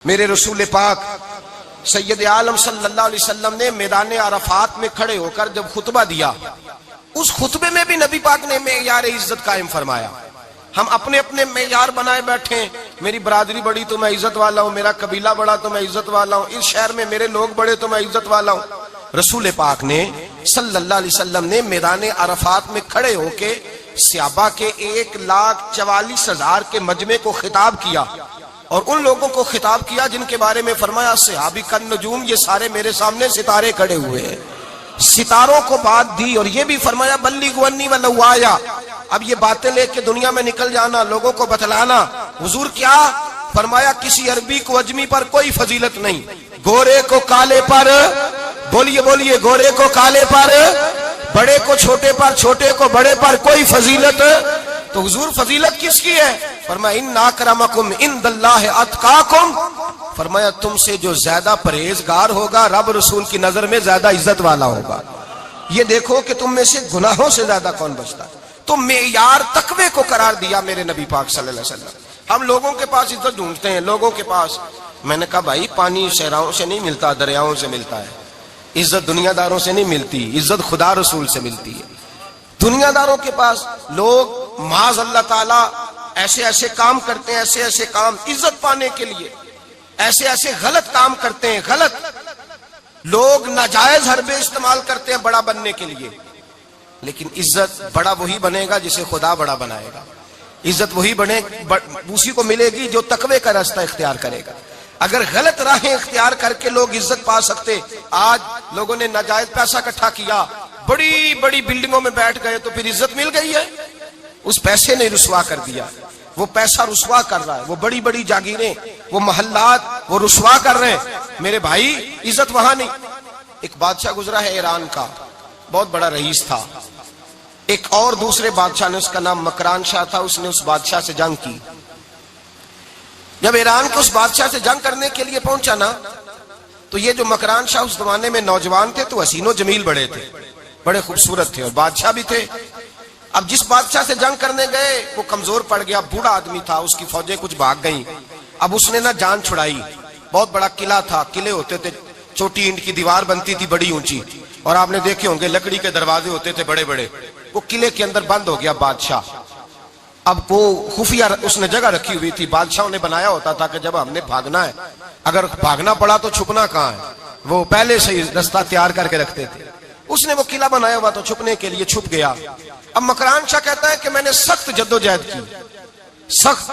میرے رسول پاک سید عالم صلی اللہ علیہ وسلم نے میدان عرفات میں کھڑے ہو کر جب خطبہ دیا، اس خطبے میں بھی نبی پاک نے معیار عزت قائم فرمایا۔ ہم اپنے اپنے معیار بنائے بیٹھے ہیں، میری برادری بڑی تو میں عزت والا ہوں، میرا قبیلہ بڑا تو میں عزت والا ہوں، اس شہر میں میرے لوگ بڑے تو میں عزت والا ہوں۔ رسول پاک نے صلی اللہ علیہ وسلم نے میدان عرفات میں کھڑے ہو کے صحابہ کے 1,44,000 کے مجمع کو خطاب کیا، اور ان لوگوں کو خطاب کیا جن کے بارے میں فرمایا صحابی کن نجوم، یہ سارے میرے سامنے ستارے کھڑے ہوئے ہیں۔ ستاروں کو بات دی اور یہ بھی فرمایا بلغوا انی ولو آیا، اب یہ باتیں لے کے دنیا میں نکل جانا، لوگوں کو بتلانا۔ حضور کیا فرمایا؟ کسی عربی کو اجمی پر کوئی فضیلت نہیں، گورے کو کالے پر، بولیے بولیے، گورے کو کالے پر، بڑے کو چھوٹے پر، چھوٹے کو بڑے پر کوئی فضیلت۔ تو حضور فضیلت کس کی ہے؟ فرمایا ان اکرمکم عند اللہ اتقاکم، فرمایا تم سے جو زیادہ پرہیزگار ہوگا رب رسول کی نظر میں زیادہ عزت والا ہوگا۔ یہ دیکھو کہ تم میں سے گناہوں سے زیادہ کون بچتا ہے۔ تو معیار تقوی کو قرار دیا میرے نبی پاک صلی اللہ علیہ وسلم۔ ہم لوگوں کے پاس عزت ڈھونڈتے ہیں، لوگوں کے پاس، میں نے کہا بھائی پانی صحراؤں سے نہیں ملتا، دریاؤں سے ملتا ہے۔ عزت دنیا داروں سے نہیں ملتی، عزت خدا رسول سے ملتی ہے۔ دنیا داروں کے پاس لوگ معاذ اللہ تعالی ایسے ایسے کام کرتے ہیں، ایسے ایسے کام عزت پانے کے لیے، ایسے ایسے غلط کام کرتے ہیں، غلط لوگ ناجائز حربے استعمال کرتے ہیں بڑا بننے کے لیے۔ لیکن عزت بڑا وہی بنے گا جسے خدا بڑا بنائے گا، عزت وہی بنے اسی کو ملے گی جو تقوی کا راستہ اختیار کرے گا۔ اگر غلط راہیں اختیار کر کے لوگ عزت پا سکتے، آج لوگوں نے ناجائز پیسہ اکٹھا کیا، بڑی بڑی بلڈنگوں میں بیٹھ گئے تو پھر عزت مل گئی ہے؟ اس پیسے نے رسوا کر دیا، وہ پیسہ رسوا کر رہا ہے، وہ بڑی بڑی جاگیریں، وہ محلات وہ رسوا کر رہے ہیں۔ میرے بھائی عزت وہاں نہیں۔ ایک بادشاہ گزرا ہے ایران کا، بہت بڑا رئیس تھا۔ ایک اور دوسرے بادشاہ نے، اس کا نام مکران شاہ تھا، اس نے اس بادشاہ سے جنگ کی۔ جب ایران کو اس بادشاہ سے جنگ کرنے کے لیے پہنچا نا، تو یہ جو مکران شاہ اس زمانے میں نوجوان تھے تو حسین و جمیل بڑے تھے، بڑے خوبصورت تھے، اور بادشاہ بھی تھے۔ اب جس بادشاہ سے جنگ کرنے گئے وہ کمزور پڑ گیا، بوڑھا آدمی تھا، اس کی فوجیں کچھ بھاگ گئیں۔ اب اس نے نا جان چھڑائی، بہت بڑا قلعہ تھا، قلعے ہوتے تھے، چھوٹی اینٹ کی دیوار بنتی تھی بڑی اونچی، اور آپ نے دیکھے ہوں گے لکڑی کے دروازے ہوتے تھے بڑے بڑے۔ وہ قلعے کے اندر بند ہو گیا بادشاہ۔ اب وہ خفیہ اس نے جگہ رکھی ہوئی تھی، بادشاہوں نے بنایا ہوتا تھا کہ جب ہم نے بھاگنا ہے، اگر بھاگنا پڑا تو چھپنا کہاں ہے، وہ پہلے سے ہی رستہ تیار کر کے رکھتے تھے۔ اس نے وہ قلعہ بنایا ہوا تو چھپنے کے لیے چھپ گیا۔ اب مکران شاہ کہتا ہے کہ میں نے سخت جدوجہد کی، سخت،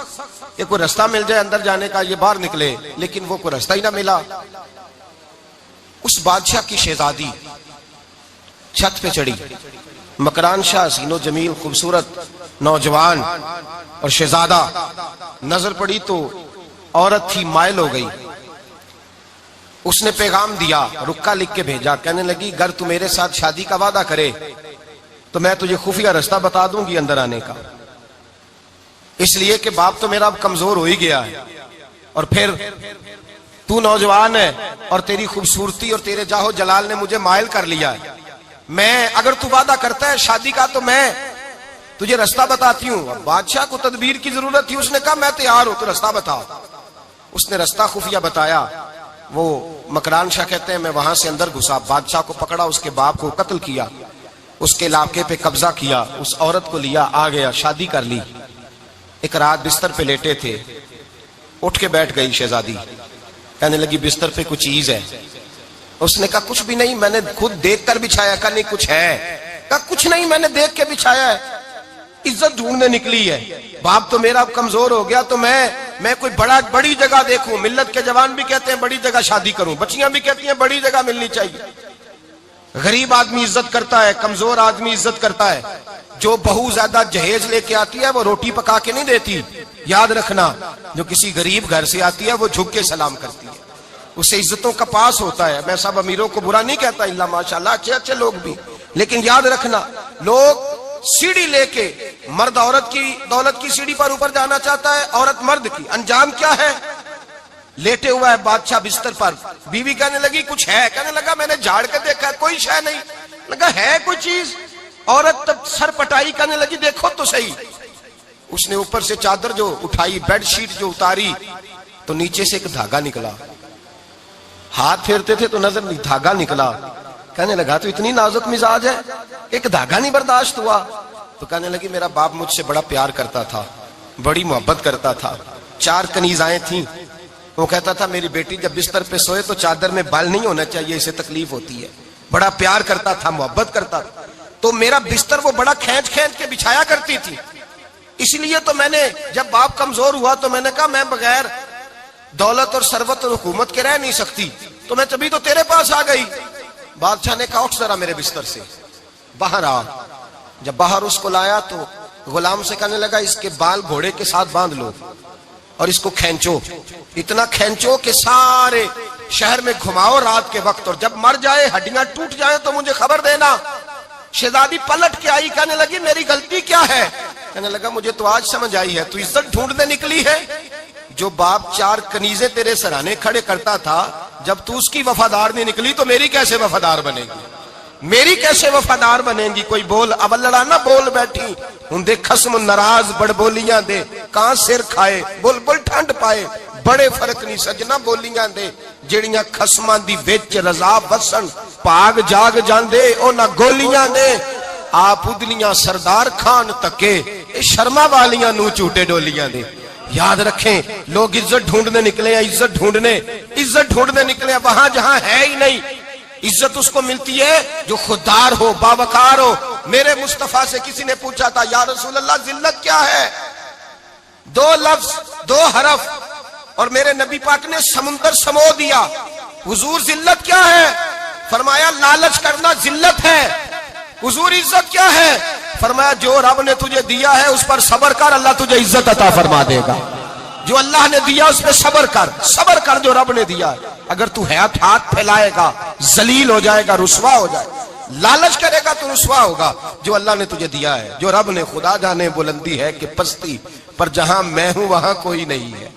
کہ کوئی رستہ مل جائے اندر جانے کا، یہ باہر نکلے، لیکن وہ کوئی رستہ ہی نہ ملا۔ اس بادشاہ کی شہزادی چھت پہ چڑھی، مکران شاہ حسین و جمیل خوبصورت نوجوان اور شہزادہ، نظر پڑی تو عورت تھی، مائل ہو گئی۔ اس نے پیغام دیا، رکا لکھ کے بھیجا، کہنے لگی اگر تو میرے ساتھ شادی کا وعدہ کرے تو میں تجھے خفیہ رستہ بتا دوں گی اندر آنے کا، اس لیے کہ باپ تو میرا اب کمزور ہو ہی گیا ہے، اور پھر تو نوجوان ہے اور تیری خوبصورتی اور تیرے جاہ و جلال نے مجھے مائل کر لیا ہے۔ میں اگر تو وعدہ کرتا ہے شادی کا تو میں تجھے رستہ بتاتی ہوں۔ اب بادشاہ کو تدبیر کی ضرورت تھی، اس نے کہا میں تیار ہوں، تو رستہ بتاؤ۔ اس نے رستہ خفیہ بتایا۔ وہ مکران شاہ کہتے ہیں میں وہاں سے اندر گھسا، بادشاہ کو پکڑا، اس کے باپ کو قتل کیا، اس کے علاقے پہ قبضہ کیا، اس عورت کو لیا، آ گیا، شادی کر لی۔ ایک رات بستر پہ لیٹے تھے، اٹھ کے بیٹھ گئی شہزادی، کہنے لگی بستر پہ کچھ چیز ہے؟ اس نے کہا کچھ بھی نہیں، میں نے خود دیکھ کر بچھایا۔ کہا نہیں کچھ ہے۔ کہا کچھ نہیں، میں نے دیکھ کے بچھایا ہے، عزت ڈھونڈنے نکلی ہے، باپ تو میرا کمزور ہو گیا تو میں کوئی بڑی جگہ دیکھوں۔ ملت کے جوان بھی کہتے ہیں بڑی جگہ شادی کروں، بچیاں بھی کہتی ہیں بڑی جگہ ملنی چاہیے۔ غریب آدمی عزت کرتا ہے، کمزور آدمی عزت کرتا ہے۔ جو بہو زیادہ جہیز لے کے آتی ہے وہ روٹی پکا کے نہیں دیتی، یاد رکھنا، جو کسی غریب گھر سے آتی ہے وہ جھک کے سلام کرتی ہے، اسے عزتوں کا پاس ہوتا ہے۔ میں سب امیروں کو برا نہیں کہتا، اللہ ماشاءاللہ اچھے اچھے لوگ بھی، لیکن یاد رکھنا لوگ سیڑھی لے کے، مرد عورت کی دولت کی سیڑھی پر اوپر جانا چاہتا ہے، عورت مرد کی، انجام کیا ہے؟ لیٹے ہوا ہے بادشاہ بستر پر، بیوی کہنے لگی کچھ ہے؟ کہنے لگا میں نے جھاڑ کے دیکھا ہے، کوئی شے نہیں۔ لگا ہے کوئی چیز؟ عورت تب سر پٹائی، کہنے لگی دیکھو تو صحیح۔ اس نے اوپر سے چادر جو اٹھائی، بیڈ شیٹ جو اتاری، تو تو نیچے سے ایک دھاگا نکلا، ہاتھ پھیرتے تھے تو نظر نہیں، دھاگا نکلا. کہنے لگا تو اتنی نازک مزاج ہے، ایک دھاگا نہیں برداشت ہوا. تو کہنے لگی میرا باپ مجھ سے بڑا پیار کرتا تھا، بڑی محبت کرتا تھا. 4 کنیزائیں تھیں. وہ کہتا تھا میری بیٹی جب بستر پہ سوئے تو چادر میں بال نہیں ہونا چاہیے، اسے تکلیف ہوتی ہے. بڑا پیار کرتا تھا، محبت کرتا تھا. تو میرا بستر وہ بڑا کھینچ کھینچ کے بچھایا کرتی تھی. اس لیے تو میں نے جب باپ کمزور ہوا تو میں نے کہا میں بغیر دولت اور ثروت اور حکومت کے رہ نہیں سکتی، تو میں تبھی تو تیرے پاس آ گئی. بادشاہ نے کہا اٹھ ذرا میرے بستر سے، باہر آ. جب باہر اس کو لایا تو غلام سے کہنے لگا اس کے بال گھوڑے کے ساتھ باندھ لو اور اس کو کھینچو، اتنا کھینچو کہ سارے شہر میں گھماؤ رات کے وقت، اور جب مر جائے ہڈیاں ٹوٹ جائیں تو مجھے خبر دینا. شہزادی پلٹ کے آئی، کہنے لگی میری غلطی کیا ہے؟ کہنے لگا مجھے تو آج سمجھ آئی ہے، تو عزت ڈھونڈنے نکلی ہے. جو باپ 4 کنیزیں تیرے سرانے کھڑے کرتا تھا، جب تو اس کی وفادار نہیں نکلی تو میری کیسے وفادار بنے گی؟ میری کیسے وفادار بنے گی؟ کوئی بول اول لڑا نہ بول بیٹھی ہوں دے خسم ناراض بڑ بولیاں دے، کہاں سر کھائے بل بل ٹھنڈ پائے. بڑے فرق نہیں سجنا بولیاں دے جڑیاں خسماں دی وچ رضا وسن، پاگ جاگ جاندے او نہ گولیاں دے. آپ ادلیاں سردار خان تکے شرما والیاں نو چوٹے ڈولیاں دے. یاد رکھیں لوگ عزت ڈھونڈنے نکلے ہیں، عزت ڈھونڈنے نکلے ہیں وہاں جہاں ہے ہی نہیں. عزت اس کو ملتی ہے جو خوددار ہو، باوقار ہو. میرے مصطفیٰ سے کسی نے پوچھا تھا یا رسول اللہ ذلت کیا ہے؟ 2 لفظ 2 حرف اور میرے نبی پاک نے سمندر سمو دیا. حضور ذلت کیا ہے؟ فرمایا لالچ کرنا ذلت ہے. حضور عزت کیا ہے؟ فرمایا جو رب نے تجھے دیا ہے اس پر صبر کر، اللہ تجھے عزت عطا فرما دے گا. جو اللہ نے دیا اس پہ صبر کر جو رب نے دیا. اگر تو ہاتھ پھیلائے گا ذلیل ہو جائے گا، رسوا ہو جائے گا. لالچ کرے گا تو رسوا ہوگا. جو اللہ نے تجھے دیا ہے، جو رب نے، خدا جانے بلندی ہے کہ پستی، پر جہاں میں ہوں وہاں کوئی نہیں ہے.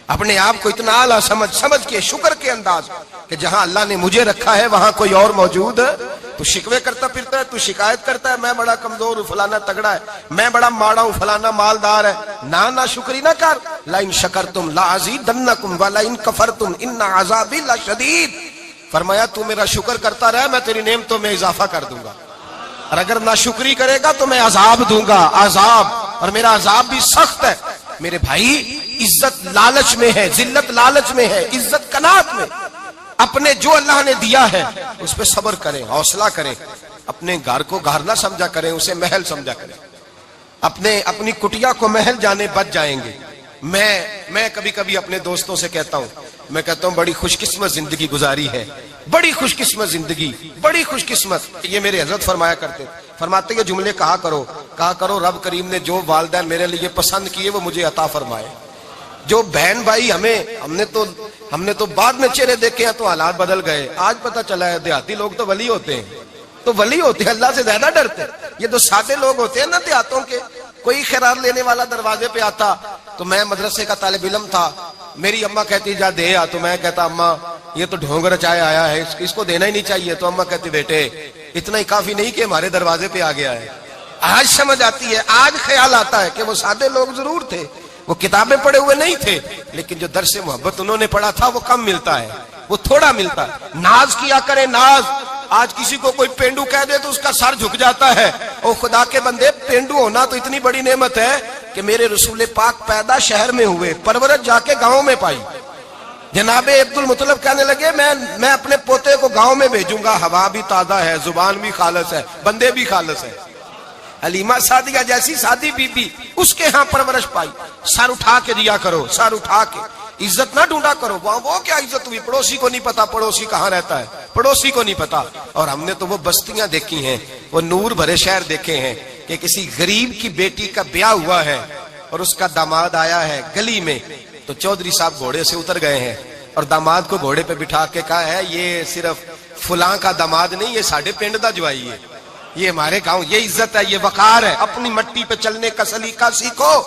اپنے آپ کو اتنا اعلیٰ سمجھ کے شکر کے انداز کہ جہاں اللہ نے مجھے رکھا ہے وہاں کوئی اور موجود ہے. تو شکوے کرتا پھرتا ہے، تو شکایت کرتا ہے میں بڑا کمزور ہوں، فلانا تگڑا ہے، میں بڑا ماڑا ہوں، فلانا مالدار ہے. نہ شکری نہ کر. لئن شکرتم لازیدنکم ولئن کفرتم ان عذابی لشدید. فرمایا تو میرا شکر کرتا رہے، میں تیری نعمتوں میں اضافہ کر دوں گا، اور اگر ناشکری کرے گا تو میں عذاب دوں گا، عذاب، اور میرا عذاب بھی سخت ہے. میرے بھائی عزت لالچ میں ہے، ذلت لالچ میں ہے، عزت قناعت میں. اپنے جو اللہ نے دیا ہے اس پہ صبر کریں، حوصلہ کریں. اپنے گھر کو گھر نہ سمجھا کریں، اسے محل سمجھا کریں. اپنی کٹیا کو محل جانے بچ جائیں گے. میں کبھی کبھی اپنے دوستوں سے کہتا ہوں بڑی خوش قسمت زندگی گزاری ہے، بڑی خوش قسمت زندگی، بڑی خوش قسمت. یہ میرے حضرت فرمایا کرتے، فرماتے یہ جملے کہا کرو رب کریم نے جو والدین میرے لیے پسند کیے وہ مجھے عطا فرمائے. جو بہن بھائی ہم نے تو بعد میں چہرے دیکھے ہیں تو حالات بدل گئے. آج پتہ چلا ہے دیہاتی لوگ تو ولی ہوتے ہیں، اللہ سے زیادہ ڈرتے ہیں. یہ تو سادے لوگ ہوتے ہیں نا دیہاتوں کے. کوئی خیرات لینے والا دروازے پہ آتا تو میں مدرسے کا طالب علم تھا، میری اماں کہتی جا دے آ، تو میں کہتا اماں یہ تو ڈھونگ رچائے آیا ہے، اس کو دینا ہی نہیں چاہیے. تو اماں کہتی بیٹے اتنا ہی کافی نہیں کہ ہمارے دروازے پہ آ گیا ہے. آج سمجھ آتی ہے، آج خیال آتا ہے کہ وہ سادے لوگ ضرور تھے، وہ کتابیں پڑھے ہوئے نہیں تھے، لیکن جو درس محبت انہوں نے پڑھا تھا وہ کم ملتا ہے، وہ تھوڑا ملتا ہے. ناز کیا کرے، ناز. آج کسی کو کوئی پینڈو کہہ دے تو اس کا سر جھک جاتا ہے. او خدا کے بندے، پینڈو ہونا تو اتنی بڑی نعمت ہے کہ میرے رسول پاک پیدا شہر میں ہوئے، پرورش جا کے گاؤں میں پائی. جناب عبد المطلب کہنے لگے میں اپنے پوتے کو گاؤں میں بھیجوں گا، ہوا بھی تازہ ہے، زبان بھی خالص ہے، بندے بھی خالص ہے. حلیمہ سعدیہ جیسی سادی بی بی، اس کے ہاں پرورش پائی. سر اٹھا کے دیا کرو، سر اٹھا کے. عزت نہ ڈھونڈا کرو. وہ کیا عزت ہوئی؟ پڑوسی کو نہیں پتا پڑوسی کہاں رہتا ہے، پڑوسی کو نہیں پتا. اور ہم نے تو وہ بستیاں دیکھی ہیں، وہ نور بھرے شہر دیکھے ہیں کہ کسی غریب کی بیٹی کا بیاہ ہوا ہے اور اس کا داماد آیا ہے گلی میں، تو چودھری صاحب گھوڑے سے اتر گئے ہیں اور داماد کو گھوڑے پہ بٹھا کے کہا ہے یہ صرف فلاں کا داماد نہیں، یہ ساڑھے پنڈ دا جوائی ہے، یہ ہمارے گاؤں. یہ عزت ہے، یہ وقار ہے. اپنی مٹی پہ چلنے کا سلیقہ سیکھو.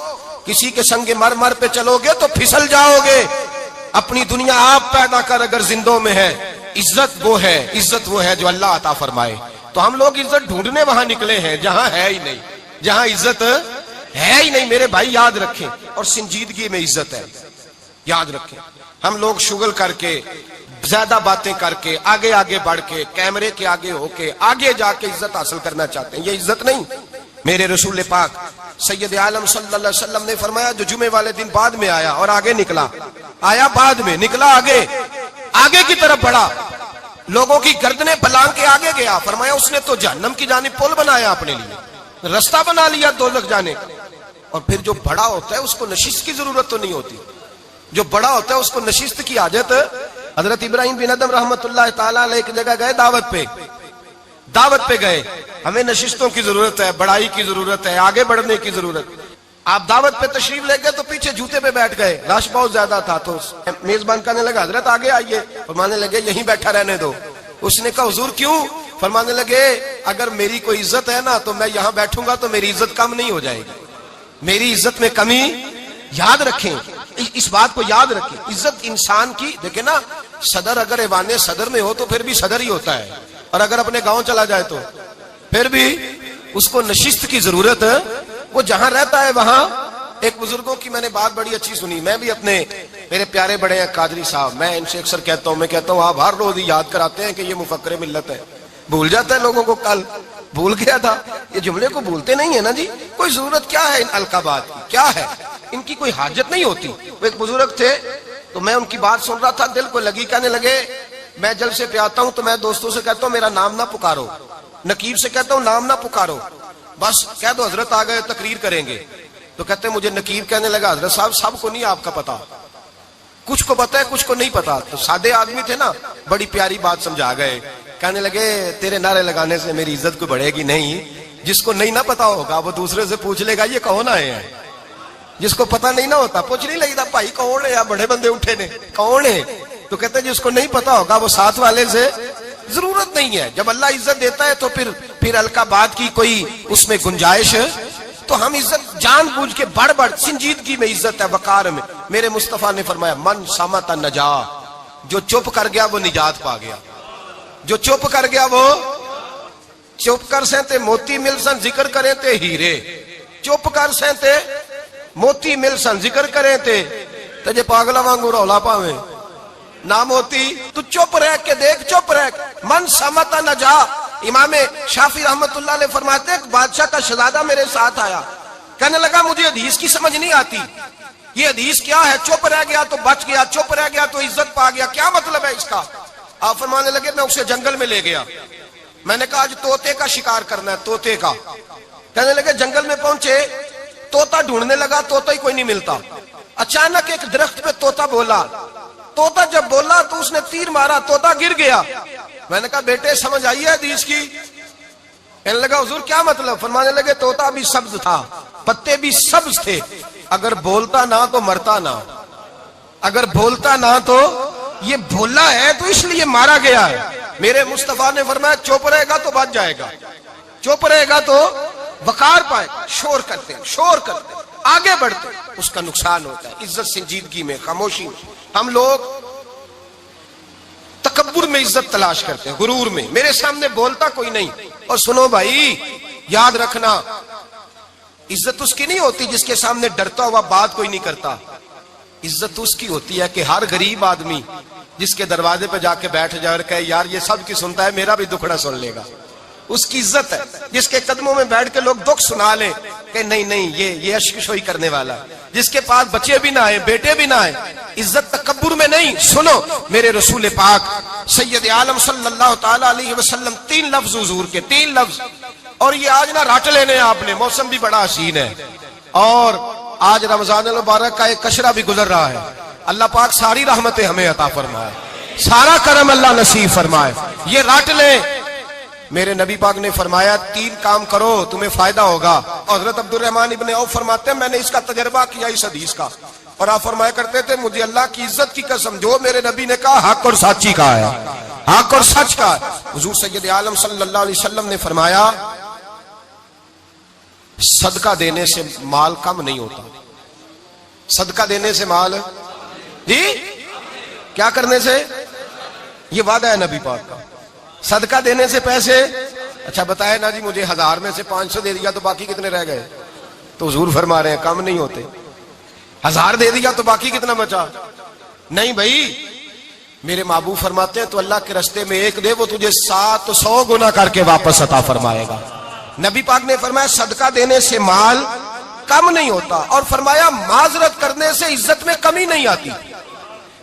کسی کے سنگ مرمر پہ چلو گے تو پھسل جاؤ گے. اپنی دنیا آپ پیدا کر اگر زندوں میں ہے. عزت وہ ہے جو اللہ عطا فرمائے. تو ہم لوگ عزت ڈھونڈنے وہاں نکلے ہیں جہاں ہے ہی نہیں، جہاں عزت ہے ہی نہیں. میرے بھائی یاد رکھیں، اور سنجیدگی میں عزت ہے، یاد رکھیں. ہم لوگ شغل کر کے زیادہ باتیں کر کے آگے آگے بڑھ کے کیمرے کے آگے ہو کے آگے جا کے عزت حاصل کرنا چاہتے ہیں. یہ عزت نہیں. میرے رسول پاک سید عالم صلی اللہ علیہ وسلم نے فرمایا جو جمعے والے دن بعد میں آیا اور آگے نکلا, آیا بعد میں, نکلا آگے کی طرف بڑھا, لوگوں کی گردنیں پلانگ کے آگے گیا, فرمایا اس نے تو جہنم کی جانب پل بنایا اپنے لیے, رستہ بنا لیا دوزخ جانے. اور پھر جو بڑا ہوتا ہے اس کو نشست کی ضرورت تو نہیں ہوتی. جو بڑا ہوتا ہے اس کو نشست کی حاجت. حضرت ابراہیم بن ادم رحمت اللہ تعالیٰ علیہ ایک جگہ گئے دعوت پہ گئے. ہمیں نشستوں کی ضرورت ہے, بڑائی کی ضرورت ہے, آگے بڑھنے کی ضرورت. آپ دعوت پہ تشریف لے گئے تو پیچھے جوتے پہ بیٹھ گئے, رش بہت زیادہ تھا. تو میزبان کہنے لگا حضرت آگے آئیے, فرمانے لگے یہیں بیٹھا رہنے دو. اس نے کہا حضور کیوں؟ فرمانے لگے اگر میری کوئی عزت ہے نا تو میں یہاں بیٹھوں گا تو میری عزت کم نہیں ہو جائے گی, میری عزت میں کمی. یاد رکھیں, اس بات کو یاد رکھیں. عزت انسان کی, دیکھیں نا, صدر اگر ایوان صدر میں ہو تو پھر بھی صدر ہی ہوتا ہے, اور اگر اپنے گاؤں چلا جائے تو پھر بھی اس کو نشست کی ضرورت ہے. وہ جہاں رہتا ہے وہاں. ایک بزرگوں کی میں نے بات بڑی اچھی سنی. میں بھی میرے پیارے بڑے ہیں قادری صاحب, میں ان سے اکثر کہتا ہوں آپ ہر روز یاد کراتے ہیں کہ یہ مفکر ملت ہے. بھول جاتا ہے لوگوں کو, کل بھول گیا تھا. یہ جملے کو بھولتے نہیں ہے نا جی. کوئی ضرورت کیا ہے ان القابات کی, کیا ہے ان کی, کوئی حاجت نہیں ہوتی. وہ ایک بزرگ تھے تو میں ان کی بات سن رہا تھا, دل کو لگی. کہنے لگے میں جلسے پہ آتا ہوں تو میں دوستوں سے کہتا ہوں میرا نام نہ پکارو, نقیب سے کہتا ہوں نام نہ پکارو, بس کہہ دو حضرت آ گئے تقریر کریں گے. تو کہتے ہیں مجھے نقیب. کہنے لگا حضرت صاحب سب کو نہیں آپ کا پتا, کچھ کو پتا ہے کچھ کو نہیں پتا. تو سادے آدمی تھے نا, بڑی پیاری بات سمجھا گئے. کہنے لگے تیرے نعرے لگانے سے میری عزت کو بڑھے گی نہیں. جس کو نہیں نہ پتا ہوگا وہ دوسرے سے پوچھ لے گا یہ کون آئے ہیں. جس کو پتا نہیں نہ ہوتا پوچھ نہیں لگتا بھائی کون ہے, یا بڑے بندے اٹھے نے کون ہے. تو کہتے ہیں جس کو نہیں پتا ہوگا وہ ساتھ والے سے ضرورت نہیں ہے. جب اللہ عزت دیتا ہے تو پھر القابات کی کوئی اس میں گنجائش. تو ہم عزت جان بوجھ کے بڑھ سنجیدگی میں عزت ہے, وقار میں. میرے مصطفیٰ نے فرمایا من صمت نجا, جو چپ کر گیا وہ نجات پا گیا. جو چپ کر گیا وہ چپ کر سہتے موتی مل سن ذکر کریں تے ہیرے. چپ کر سہتے موتی مل سن ذکر کریں تے جے پاگلا وانگو رولا پاویں نہ موتی. تو چپ رہ کے دیکھ, چپ رہ. من صمت نجا. امام شافعی رحمت اللہ علیہ فرماتے ہیں بادشاہ کا شہزادہ میرے ساتھ آیا, کہنے لگا مجھے حدیث کی سمجھ نہیں آتی, یہ حدیث کیا ہے؟ چپ رہ گیا تو بچ گیا, چپ رہ گیا تو عزت پا گیا, کیا مطلب ہے اس کا؟ آپ فرمانے لگے میں اسے جنگل میں لے گیا. میں نے کہا آج طوطے کا شکار کرنا ہے, طوطے کا. کہنے لگے جنگل میں پہنچے, طوطا ڈھونڈنے لگا, طوطا ہی کوئی نہیں ملتا. اچانک ایک درخت پہ طوطا بولا. طوطا جب بولا تو اس نے تیر مارا, طوطا گر گیا. میں نے کہا بیٹے سمجھ آئی ہے حدیث کی؟ کہنے لگا حضور کیا مطلب؟ فرمانے لگے طوطا بھی سبز تھا, پتے بھی سبز تھے, اگر بولتا نہ تو مرتا نہ, اگر بولتا نہ تو یہ بولا ہے تو اس لیے مارا گیا ہے. میرے مصطفیٰ نے فرمایا چپ رہے گا تو بچ جائے گا, چپ رہے گا تو وقار پائے. شور کرتے آگے بڑھتے اس کا نقصان ہوتا ہے. عزت سنجیدگی میں, خاموشی میں. ہم لوگ تکبر میں عزت تلاش کرتے ہیں, غرور میں. میرے سامنے بولتا کوئی نہیں. اور سنو بھائی یاد رکھنا, عزت اس کی نہیں ہوتی جس کے سامنے ڈرتا ہوا بات کوئی نہیں کرتا. عزت اس کی ہوتی ہے کہ ہر غریب آدمی جس کے دروازے پہ جا کے بیٹھ جائے اور کہے یار یہ سب کی سنتا ہے, میرا بھی دکھڑا سن لے گا, اس کی عزت ہے. جس کے قدموں میں بیٹھ کے لوگ دکھ سنا لیں کہ نہیں یہ اشکشوئی کرنے والا, جس کے پاس بچے بھی نہ آئے, بیٹے بھی نہ آئے. عزت تکبر میں نہیں. سنو میرے رسول پاک سید عالم صلی اللہ تعالی علیہ وسلم 3 لفظ حضور کے, 3 لفظ. اور یہ آج نہ راٹ لینے آپ نے, موسم بھی بڑا حسین ہے اور آج رمضان المبارک کا ایک کشرہ بھی گزر رہا ہے. اللہ پاک ساری رحمتیں ہمیں عطا فرمائے, سارا کرم اللہ نصیب فرمائے. یہ راٹ لیں. میرے نبی پاک نے فرمایا 3 کام کرو تمہیں فائدہ ہوگا. حضرت عبد الرحمن ابن عوف فرماتے ہیں میں نے اس کا تجربہ کیا اس حدیث کا, اور آپ فرمایا کرتے تھے مجھے اللہ کی عزت کی قسم جو میرے نبی نے کہا حق اور سچی کا ہے, حق اور سچ کا. حضور سید عالم صلی اللہ علیہ وسلم نے فرمایا صدقہ دینے سے مال کم نہیں ہوتا. صدقہ دینے سے مال, جی کیا کرنے سے؟ یہ وعدہ ہے نبی پاک کا. صدقہ دینے سے پیسے, اچھا بتائے نا جی مجھے 1000 میں سے 500 دے دیا تو باقی کتنے رہ گئے؟ تو حضور فرما رہے ہیں کم نہیں ہوتے. 1000 دے دیا تو باقی کتنا بچا؟ نہیں بھائی، میرے محبوب فرماتے ہیں تو اللہ کے راستے میں ایک دے، وہ تجھے 700 گنا کر کے واپس عطا فرمائے گا۔ نبی پاک نے فرمایا صدقہ دینے سے مال کم نہیں ہوتا، اور فرمایا معذرت کرنے سے عزت میں کمی نہیں آتی۔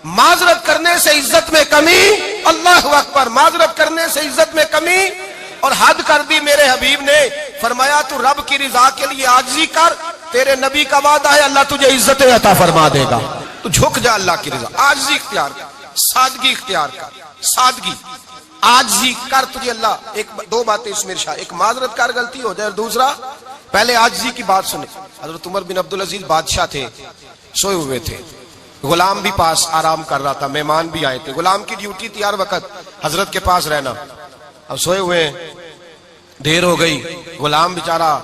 معذرت کرنے سے عزت میں کمی، اللہ اکبر، معذرت کرنے سے عزت میں کمی، اور حد کر دی میرے حبیب نے، فرمایا تو رب کی رضا کے لیے عاجزی کر، تیرے نبی کا وعدہ ہے اللہ تجھے عزت عطا فرما دے گا۔ تو جھک جا اللہ کی رضا، عاجزی اختیار کر، سادگی اختیار کر، سادگی عاجزی کر، تجھے اللہ دو باتیں اس میں ارشاد، ایک معذرت کر غلطی ہو جائے، اور دوسرا پہلے عاجزی کی بات سنے۔ حضرت عمر بن عبدالعزیز بادشاہ تھے، سوئے ہوئے تھے، غلام بھی پاس آرام کر رہا تھا، مہمان بھی آئے تھے، غلام کی ڈیوٹی تھی ہر وقت حضرت کے پاس رہنا۔ اب سوئے ہوئے دیر ہو گئی، غلام بیچارہ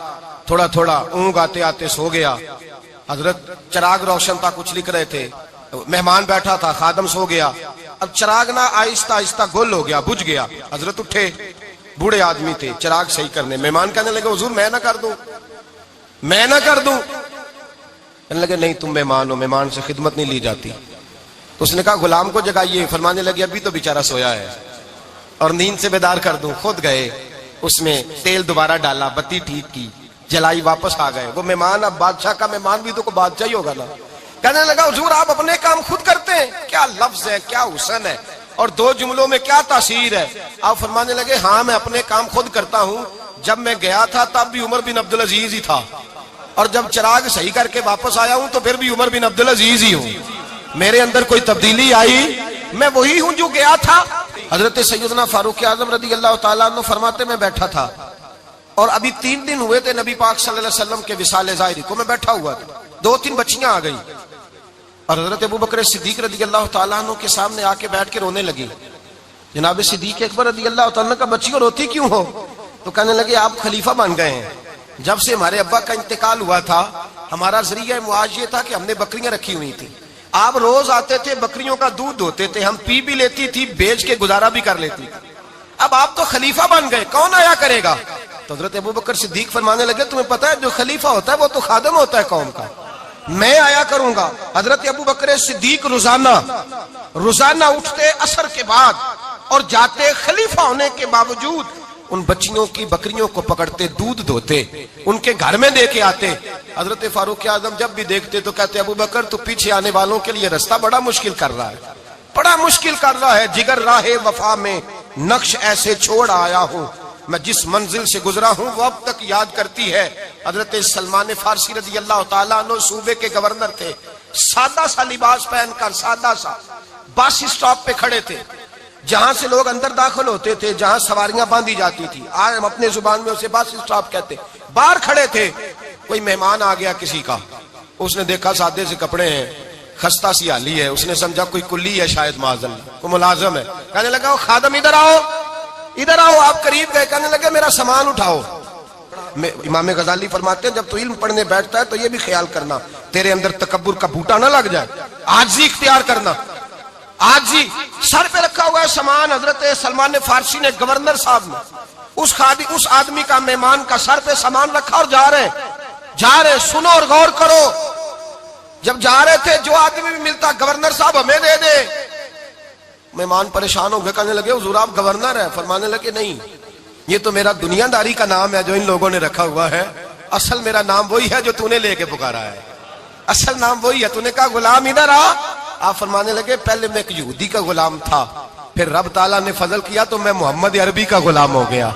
تھوڑا تھوڑا اونگ آتے آتے سو گیا، حضرت چراغ روشن تھا، کچھ لکھ رہے تھے، مہمان بیٹھا تھا، خادم سو گیا، اب چراغ نہ آہستہ آہستہ گل ہو گیا، بجھ گیا، حضرت اٹھے، بوڑھے آدمی تھے، چراغ صحیح کرنے، مہمان کہنے لگے حضور میں نہ کر دوں، میں نہ کر دوں، کہنے لگے نہیں تم مہمان ہو، مہمان سے خدمت نہیں لی جاتی۔ تو اس نے کہا غلام کو جگائیے، فرمانے لگے ابھی تو بیچارہ سویا ہے اور نیند سے بیدار کر دوں، خود گئے، اس میں تیل دوبارہ ڈالا، بتی ٹھیک کی، جلائی، واپس آ گئے۔ وہ مہمان اب بادشاہ کا مہمان بھی تو کوئی بادشاہ ہی ہوگا نا، کہنے لگا حضور آپ اپنے کام خود کرتے ہیں، کیا لفظ ہے، کیا حسن ہے، اور دو جملوں میں کیا تاثیر ہے۔ آپ فرمانے لگے ہاں میں اپنے کام خود کرتا ہوں، جب میں گیا تھا تب بھی عمر بن عبدالعزیز ہی تھا، اور جب چراغ صحیح کر کے واپس آیا ہوں تو پھر بھی عمر بن عبدالعزیز ہی ہوں، میرے اندر کوئی تبدیلی آئی، میں وہی ہوں جو گیا تھا۔ حضرت سیدنا فاروق اعظم رضی اللہ تعالیٰ عنہ فرماتے میں بیٹھا تھا، اور ابھی 3 دن ہوئے تھے نبی پاک صلی اللہ علیہ وسلم کے وصال ظاہری کو، میں بیٹھا ہوا تھا، 2-3 بچیاں آ گئی، اور حضرت ابوبکر صدیق رضی اللہ تعالیٰ عنہ کے سامنے آ کے بیٹھ کے رونے لگی۔ جناب صدیق اکبر رضی اللہ تعالیٰ عنہ کا بچیوں روتی کیوں ہو؟ تو کہنے لگے آپ خلیفہ بن گئے ہیں، جب سے ہمارے ابا کا انتقال ہوا تھا ہمارا ذریعہ معاش یہ تھا کہ ہم نے بکریاں رکھی ہوئی تھی، آپ روز آتے تھے، بکریوں کا دودھ دھوتے تھے، ہم پی بھی لیتی تھی، بیچ کے گزارا بھی کر لیتی تھی، اب آپ تو خلیفہ بن گئے، کون آیا کرے گا؟ تو حضرت ابوبکر صدیق فرمانے لگے تمہیں پتہ ہے جو خلیفہ ہوتا ہے وہ تو خادم ہوتا ہے قوم کا، میں آیا کروں گا۔ حضرت ابوبکر صدیق روزانہ اٹھتے عصر کے بعد اور جاتے، خلیفہ ہونے کے باوجود ان بچیوں کی بکریوں کو پکڑتے، دودھ دھوتے، ان کے گھر میں دے کے آتے۔ حضرت فاروق اعظم جب بھی دیکھتے تو کہتے ابوبکر تو پیچھے آنے والوں کے لیے راستہ بڑا مشکل کر رہا ہے، بڑا مشکل کر رہا ہے، جگر راہ وفا میں نقش ایسے چھوڑ آیا ہوں، میں جس منزل سے گزرا ہوں وہ اب تک یاد کرتی ہے۔ حضرت سلمان فارسی رضی اللہ تعالیٰ عنہ صوبے کے گورنر تھے، سادہ سا لباس پہن کر، سادہ سا، بس اسٹاپ پہ کھڑے تھے، جہاں سے لوگ اندر داخل ہوتے تھے، جہاں سواریاں باندھی جاتی تھی، آج ہم اپنے زبان میں اسے بس اسٹاپ کہتے، باہر کھڑے تھے۔ کوئی مہمان آ گیا کسی کا، اس نے دیکھا سادے سے کپڑے ہیں، خستہ سی حالی ہے، اس نے سمجھا کوئی کلی ہے، شاید معاذ اللہ کوئی ملازم ہے، کہنے لگا وہ خادم ادھر آؤ، ادھر آؤ، آپ قریب گئے، کہنے لگے میرا سامان اٹھاؤ۔ امام غزالی فرماتے ہیں جب تو علم پڑھنے بیٹھتا ہے تو یہ بھی خیال کرنا تیرے اندر تکبر کا بوٹا نہ لگ جائے، عاجزی اختیار کرنا، عاجزی۔ سر پہ رکھا ہوا ہے سامان، حضرت سلمان فارسی نے، گورنر صاحب نے، اس آدمی کا، مہمان کا سر پہ سامان رکھا اور جا رہے، سنو اور غور کرو، جب جا رہے تھے جو آدمی بھی ملتا گورنر صاحب ہمیں دے دے، مہمان پریشان ہو گئے، کہنے لگے حضور آپ گورنر ہیں؟ فرمانے لگے نہیں، یہ تو میرا دنیا داری کا نام ہے جو ان لوگوں نے رکھا ہوا ہے، اصل میرا نام وہی ہے جو تو نے لے کے پکارا ہے، اصل نام وہی ہے۔ تو نے کہا غلام ادھر آ، آپ فرمانے لگے پہلے میں ایک یہودی کا غلام تھا، پھر رب تعالیٰ نے فضل کیا تو میں محمد عربی کا غلام ہو گیا،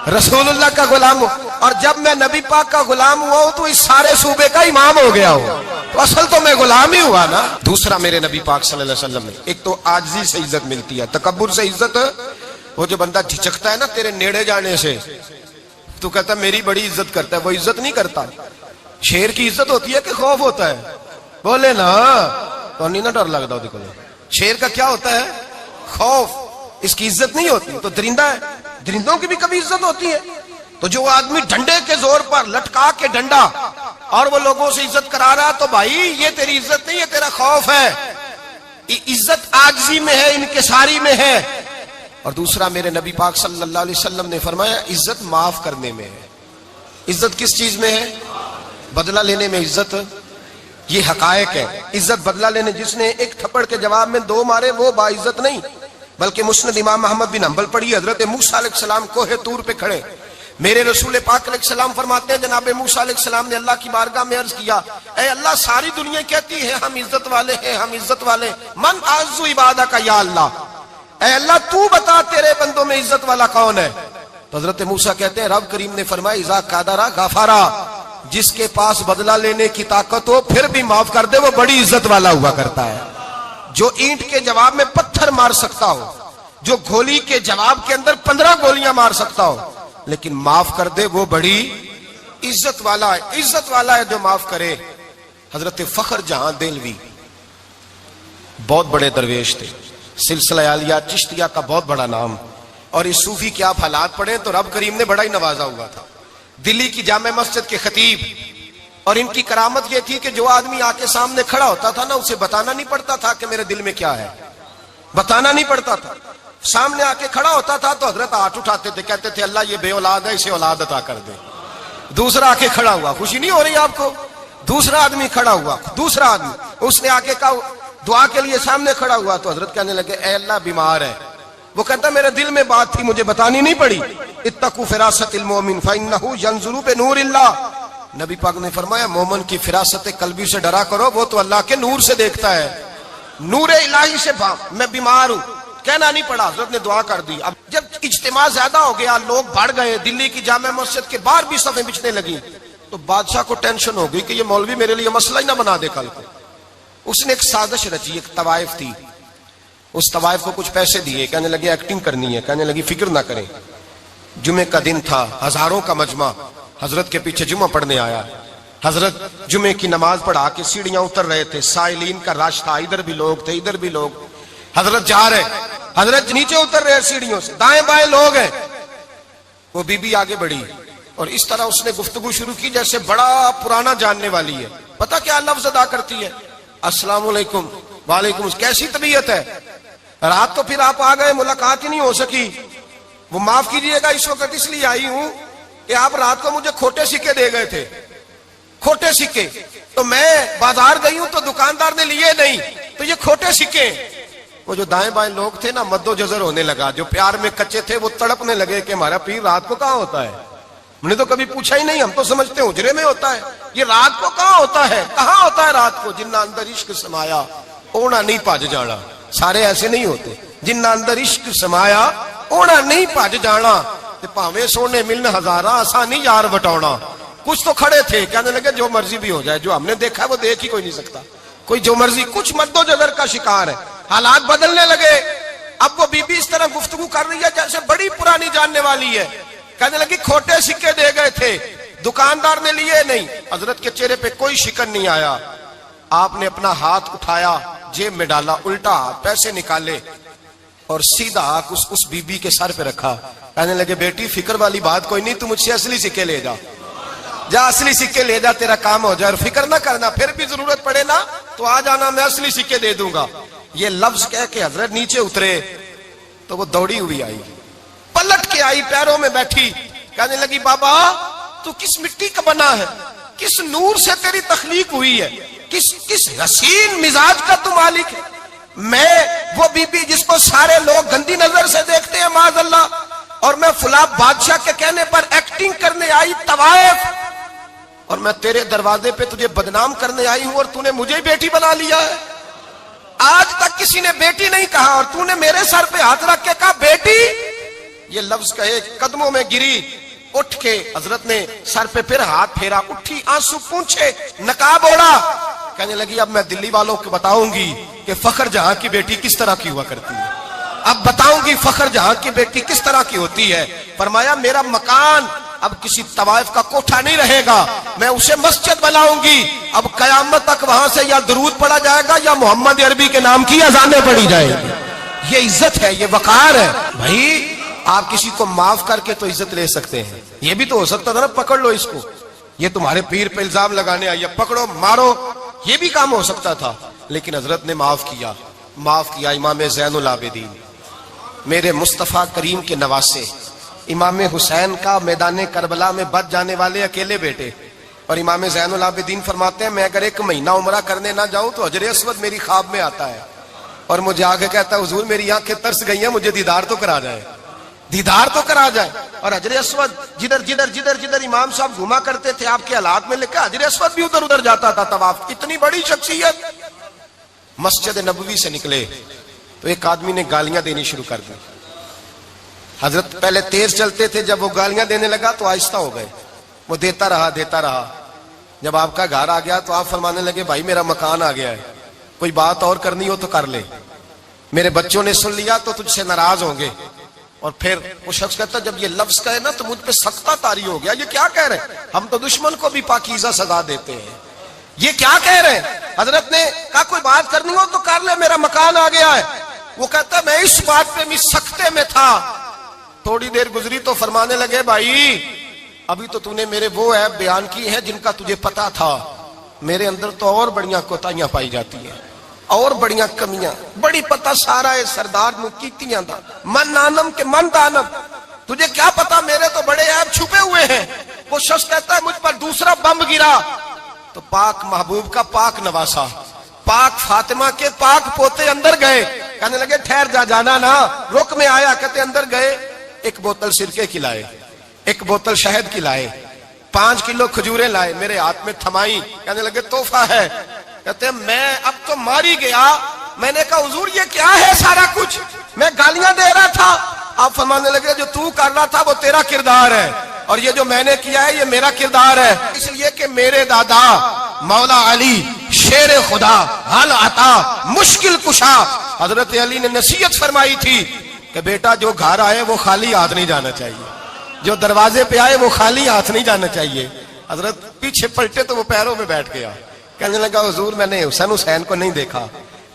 رسول اللہ کا غلام ہوں، اور جب میں نبی پاک کا غلام ہوا ہوں تو اس سارے صوبے کا امام ہو گیا ہوں، تو اصل تو میں غلام ہی ہوا نا۔ دوسرا میرے نبی پاک صلی اللہ علیہ وسلم نے، ایک تو عاجزی سے عزت ملتی ہے، تکبر سے عزت، وہ جو بندہ جھجکتا ہے نا تیرے نیڑے جانے سے، تو کہتا ہے میری بڑی عزت کرتا ہے، وہ عزت نہیں کرتا۔ شیر کی عزت ہوتی ہے کہ خوف ہوتا ہے؟ بولے نا، تو نہیں نا ڈر لگتا ہو، دیکھو شیر کا کیا ہوتا ہے؟ خوف، اس کی عزت نہیں ہوتی۔ تو درندہ ہے، درندوں کی بھی کبھی عزت ہوتی ہے؟ تو جو آدمی ڈنڈے کے زور پر لٹکا کے ڈنڈا اور وہ لوگوں سے عزت کرا رہا، تو بھائی یہ تیری عزت نہیں ہے، تیرا خوف ہے۔ عزت عاجزی میں ہے، انکساری میں ہے۔ اور دوسرا میرے نبی پاک صلی اللہ علیہ وسلم نے فرمایا عزت معاف کرنے میں ہے۔ عزت کس چیز میں ہے؟ بدلہ لینے میں عزت، یہ حقائق ہے. عزت بدلہ لینے جس نے ایک تھپڑ کے جواب میں 2 مارے وہ باعزت نہیں، بلکہ مسند امام محمد بن حنبل پڑھی. حضرت موسیٰ علیہ السلام کوہ طور پہ کھڑے، میرے رسول پاک علیہ السلام فرماتے ہیں جناب موسیٰ علیہ السلام نے اللہ کی بارگاہ میں عرض کیا، اے اللہ ساری دنیا کہتی ہے ہم عزت والے ہیں، ہم عزت والے، من اعز عبادک یا اللہ، اے اللہ تو بتا تیرے بندوں میں عزت والا کون ہے؟ تو حضرت موسیٰ کہتے ہیں رب کریم نے فرمایا اذا قادر غفارا، جس کے پاس بدلہ لینے کی طاقت ہو پھر بھی معاف کر دے وہ بڑی عزت والا ہوا کرتا ہے. جو اینٹ کے جواب میں پتھر مار سکتا ہو، جو گولی کے جواب کے اندر 15 گولیاں مار سکتا ہو لیکن معاف کر دے وہ بڑی عزت والا ہے. عزت والا ہے جو معاف کرے. حضرت فخر جہاں دہلوی بہت بڑے درویش تھے، سلسلہ عالیہ چشتیہ کا بہت بڑا نام، اور اس صوفی کے آپ حالات پڑھیں تو رب کریم نے بڑا ہی نوازا ہوا تھا. دلی کی جامع مسجد کے خطیب، اور ان کی کرامت یہ تھی کہ جو آدمی آ کے سامنے کھڑا ہوتا تھا نا اسے بتانا نہیں پڑتا تھا کہ میرے دل میں کیا ہے، بتانا نہیں پڑتا تھا. سامنے آ کے کھڑا ہوتا تھا تو حضرت ہاتھ اٹھاتے تھے، کہتے تھے اللہ یہ بے اولاد ہے اسے اولاد عطا کر دے. دوسرا آ کے کھڑا ہوا، خوشی نہیں ہو رہی آپ کو؟ دوسرا آدمی کھڑا ہوا، دوسرا آدمی اس نے آ کے کہا دعا کے لیے سامنے کھڑا ہوا تو حضرت کہنے لگے اے اللہ بیمار ہے. وہ کہتا میرے دل میں بات تھی مجھے بتانی نہیں پڑی. اتقوا فراست المؤمن فانه ينظر بنور اللہ. نبی پاک نے فرمایا مومن کی فراست قلبی سے ڈرا کرو، وہ تو اللہ کے نور سے دیکھتا ہے. نور الہی سے میں بیمار ہوں کہنا نہیں پڑا، حضرت نے دعا کر دی. اب جب اجتماع زیادہ ہو گیا، لوگ بڑھ گئے، دلی کی جامع مسجد کے باہر بھی صفیں بچھنے لگی، تو بادشاہ کو ٹینشن ہو گئی کہ یہ مولوی میرے لیے مسئلہ ہی نہ بنا دے کل کو. اس نے ایک سازش رچی، ایک طوائف تھی، اس طوائف کو کچھ پیسے دیے، کہنے لگے ایکٹنگ کرنی ہے، کہنے لگی فکر نہ کریں. جمعے کا دن تھا، ہزاروں کا مجمع حضرت کے پیچھے جمعہ پڑھنے آیا. حضرت جمعے کی نماز پڑھا کے سیڑھیاں اتر رہے تھے، سائلین کا رش تھا، ادھر بھی لوگ تھے ادھر بھی لوگ. حضرت جا رہے، حضرت نیچے اتر رہے سیڑھیوں سے، دائیں بائیں لوگ ہیں. وہ بی بی آگے بڑھی اور اس طرح اس نے گفتگو شروع کی جیسے بڑا پرانا جاننے والی ہے. پتہ کیا لفظ ادا کرتی ہے؟ السلام علیکم. وعلیکم. کیسی طبیعت ہے؟ رات تو پھر آپ آ گئے، ملاقات ہی نہیں ہو سکی. وہ معاف کیجئے گا اس وقت اس لیے آئی ہوں کہ آپ رات کو مجھے کھوٹے سکے دے گئے تھے، کھوٹے سکے، تو میں بازار گئی ہوں تو دکاندار نے لیے نہیں، تو یہ کھوٹے سکے. وہ جو دائیں بائیں لوگ تھے نا مد و جزر ہونے لگا، جو پیار میں کچے تھے وہ تڑپنے لگے کہ ہمارا پیر رات کو کہاں ہوتا ہے. ہم نے تو کبھی پوچھا ہی نہیں، ہم تو سمجھتے ہیں اجرے میں ہوتا ہے، یہ رات کو کہاں ہوتا ہے، کہاں ہوتا ہے رات کو. جنہ اندر عشق سمایا اونا نہیں پاج جانا. سارے ایسے نہیں ہوتے. جنہ اندر عشق سمایا اونا نہیں پاج جانا. پاویں سونے ملن ہزاراں آسانی یار بٹاؤنا. کچھ تو کھڑے تھے کہنے لگے جو مرضی بھی ہو جائے، جو ہم نے دیکھا ہے وہ دیکھ ہی کوئی نہیں سکتا، کوئی جو مرضی. کچھ مد و جزر کا شکار ہے. حالات بدلنے لگے. اب وہ بی بی اس طرح گفتگو کر رہی ہے جیسے بڑی پرانی جاننے والی ہے. کہنے لگی کھوٹے سکے دے گئے تھے، دکاندار نے لیے نہیں. حضرت کے چہرے پہ کوئی شکن نہیں آیا. آپ نے اپنا ہاتھ اٹھایا، جیب میں ڈالا، الٹا پیسے نکالے اور سیدھا اس بی بی کے سر پہ رکھا. کہنے لگے بیٹی فکر والی بات کوئی نہیں، تو مجھ سے اصلی سکے لے جا، جا اصلی سکے لے جا، تیرا کام ہو جائے. اور فکر نہ کرنا، پھر بھی ضرورت پڑے نا تو آ جانا، میں اصلی سکے دے دوں گا. یہ لفظ کہہ کے حضرت نیچے اترے تو وہ دوڑی ہوئی آئی، پلٹ کے آئی، پیروں میں بیٹھی. کہنے لگی بابا تو کس مٹی کا بنا ہے، کس نور سے تیری تخلیق ہوئی ہے، کس حسین مزاج کا تو مالک ہے. میں وہ بی بی جس کو سارے لوگ گندی نظر سے دیکھتے ہیں معاذ اللہ، اور میں فلاں بادشاہ کے کہنے پر ایکٹنگ کرنے آئی طوائف، اور میں تیرے دروازے پہ تجھے بدنام کرنے آئی ہوں اور تو نے مجھے بیٹی بنا لیا ہے. آج تک کسی نے بیٹی نہیں کہا اور تو نے میرے سر پہ ہاتھ رکھ کے کہا بیٹی. یہ لفظ کہے قدموں میں گری، اٹھ کے حضرت نے سر پہ پھر ہاتھ پھیرا، اٹھی آنسو پونچھے، نقاب اوڑا. کہنے لگی اب میں دلی والوں کو بتاؤں گی کہ فخر جہاں کی بیٹی کس طرح کی ہوا کرتی ہے، اب بتاؤں گی فخر جہاں کی بیٹی کس طرح کی ہوتی ہے. فرمایا میرا مکان اب کسی طوائف کا کوٹھا نہیں رہے گا، میں اسے مسجد بناؤں گی. اب قیامت تک وہاں سے یا درود پڑھا جائے گا یا محمد عربی کے نام کی اذانیں پڑھی جائے گی. یہ عزت ہے، یہ وقار ہے. بھائی آپ کسی کو معاف کر کے تو عزت لے سکتے ہیں. یہ بھی تو ہو سکتا تھا نا پکڑ لو اس کو، یہ تمہارے پیر پہ الزام لگانے آئی ہے، پکڑو مارو، یہ بھی کام ہو سکتا تھا. لیکن حضرت نے معاف کیا. معاف کیا. امام زین العابدین میرے مصطفیٰ کریم کے نواسے، امام حسین کا میدان کربلا میں بچ جانے والے اکیلے بیٹے، اور امام زین العابدین فرماتے ہیں میں اگر 1 مہینہ عمرہ کرنے نہ جاؤں تو حجر اسود میری خواب میں آتا ہے اور مجھے آگے کہتا ہے حضور میری آنکھیں ترس گئی ہیں، مجھے دیدار تو کرا جائے، دیدار تو کرا جائے۔ اور حجر اسود جدھر امام صاحب گھوما کرتے تھے آپ کے حالات میں لکھا حجر اسود بھی ادھر ادھر جاتا تھا طواف۔ اتنی بڑی شخصیت۔ مسجد نبوی سے نکلے تو ایک آدمی نے گالیاں دینی شروع کر دی۔ حضرت پہلے تیز چلتے تھے، جب وہ گالیاں دینے لگا تو آہستہ ہو گئے، وہ دیتا رہا۔ جب آپ کا گھر آ گیا تو آپ فرمانے لگے بھائی میرا مکان آ گیا ہے، کوئی بات اور کرنی ہو تو کر لے، میرے بچوں نے سن لیا تو تجھ سے ناراض ہوں گے۔ اور پھر وہ شخص کہتا جب یہ لفظ کہے نا تو مجھ پہ سختہ طاری ہو گیا، یہ کیا کہہ رہے ہیں؟ ہم تو دشمن کو بھی پاکیزہ سزا دیتے ہیں، یہ کیا کہہ رہے ہیں؟ حضرت نے کہا کوئی بات کرنی ہو تو کر لے، میرا مکان آ گیا ہے۔ وہ کہتا میں اس بات پہ بھی سختے میں تھا۔ تھوڑی دیر گزری تو فرمانے لگے بھائی ابھی تو نے میرے وہ عیب بیان کی ہے جن کا تجھے پتا تھا، میرے اندر تو اور بڑیاں کوتاہیاں پائی جاتی ہیں، اور بڑیاں کمیاں، بڑی پتا سارا ہے سردار نو کیتیاں دا من نانم کے من دانم، تجھے کیا پتا میرے تو بڑے عیب چھپے ہوئے ہیں۔ وہ شخص کہتا ہے مجھ پر دوسرا بم گرا تو پاک محبوب کا پاک نواسا، پاک فاطمہ کے پاک پوتے اندر گئے، کہنے لگے ٹھہر جانا نا، رک میں آیا، کہتے اندر گئے، 1 بوتل سرکے کی لائے، 1 بوتل شہد کی لائے، 5 کلو کھجوریں لائے، میرے ہاتھ میں تھمائی، کہنے لگے تحفہ ہے۔ کہتے ہیں میں اب تو ماری گیا، میں نے کہا حضور یہ کیا ہے سارا کچھ، میں گالیاں دے رہا تھا۔ آپ فرمانے لگے جو تو کر رہا تھا وہ تیرا کردار ہے اور یہ جو میں نے کیا ہے یہ میرا کردار ہے، اس لیے کہ میرے دادا مولا علی شیر خدا حل عطا مشکل کشا، حضرت علی نے نصیحت فرمائی تھی کہ بیٹا جو گھر آئے وہ خالی ہاتھ نہیں جانا چاہیے، جو دروازے پہ آئے وہ خالی ہاتھ نہیں جانا چاہیے۔ حضرت پیچھے پلٹے تو وہ پیروں میں بیٹھ گیا، کہنے لگا حضور میں نے حسین کو نہیں دیکھا،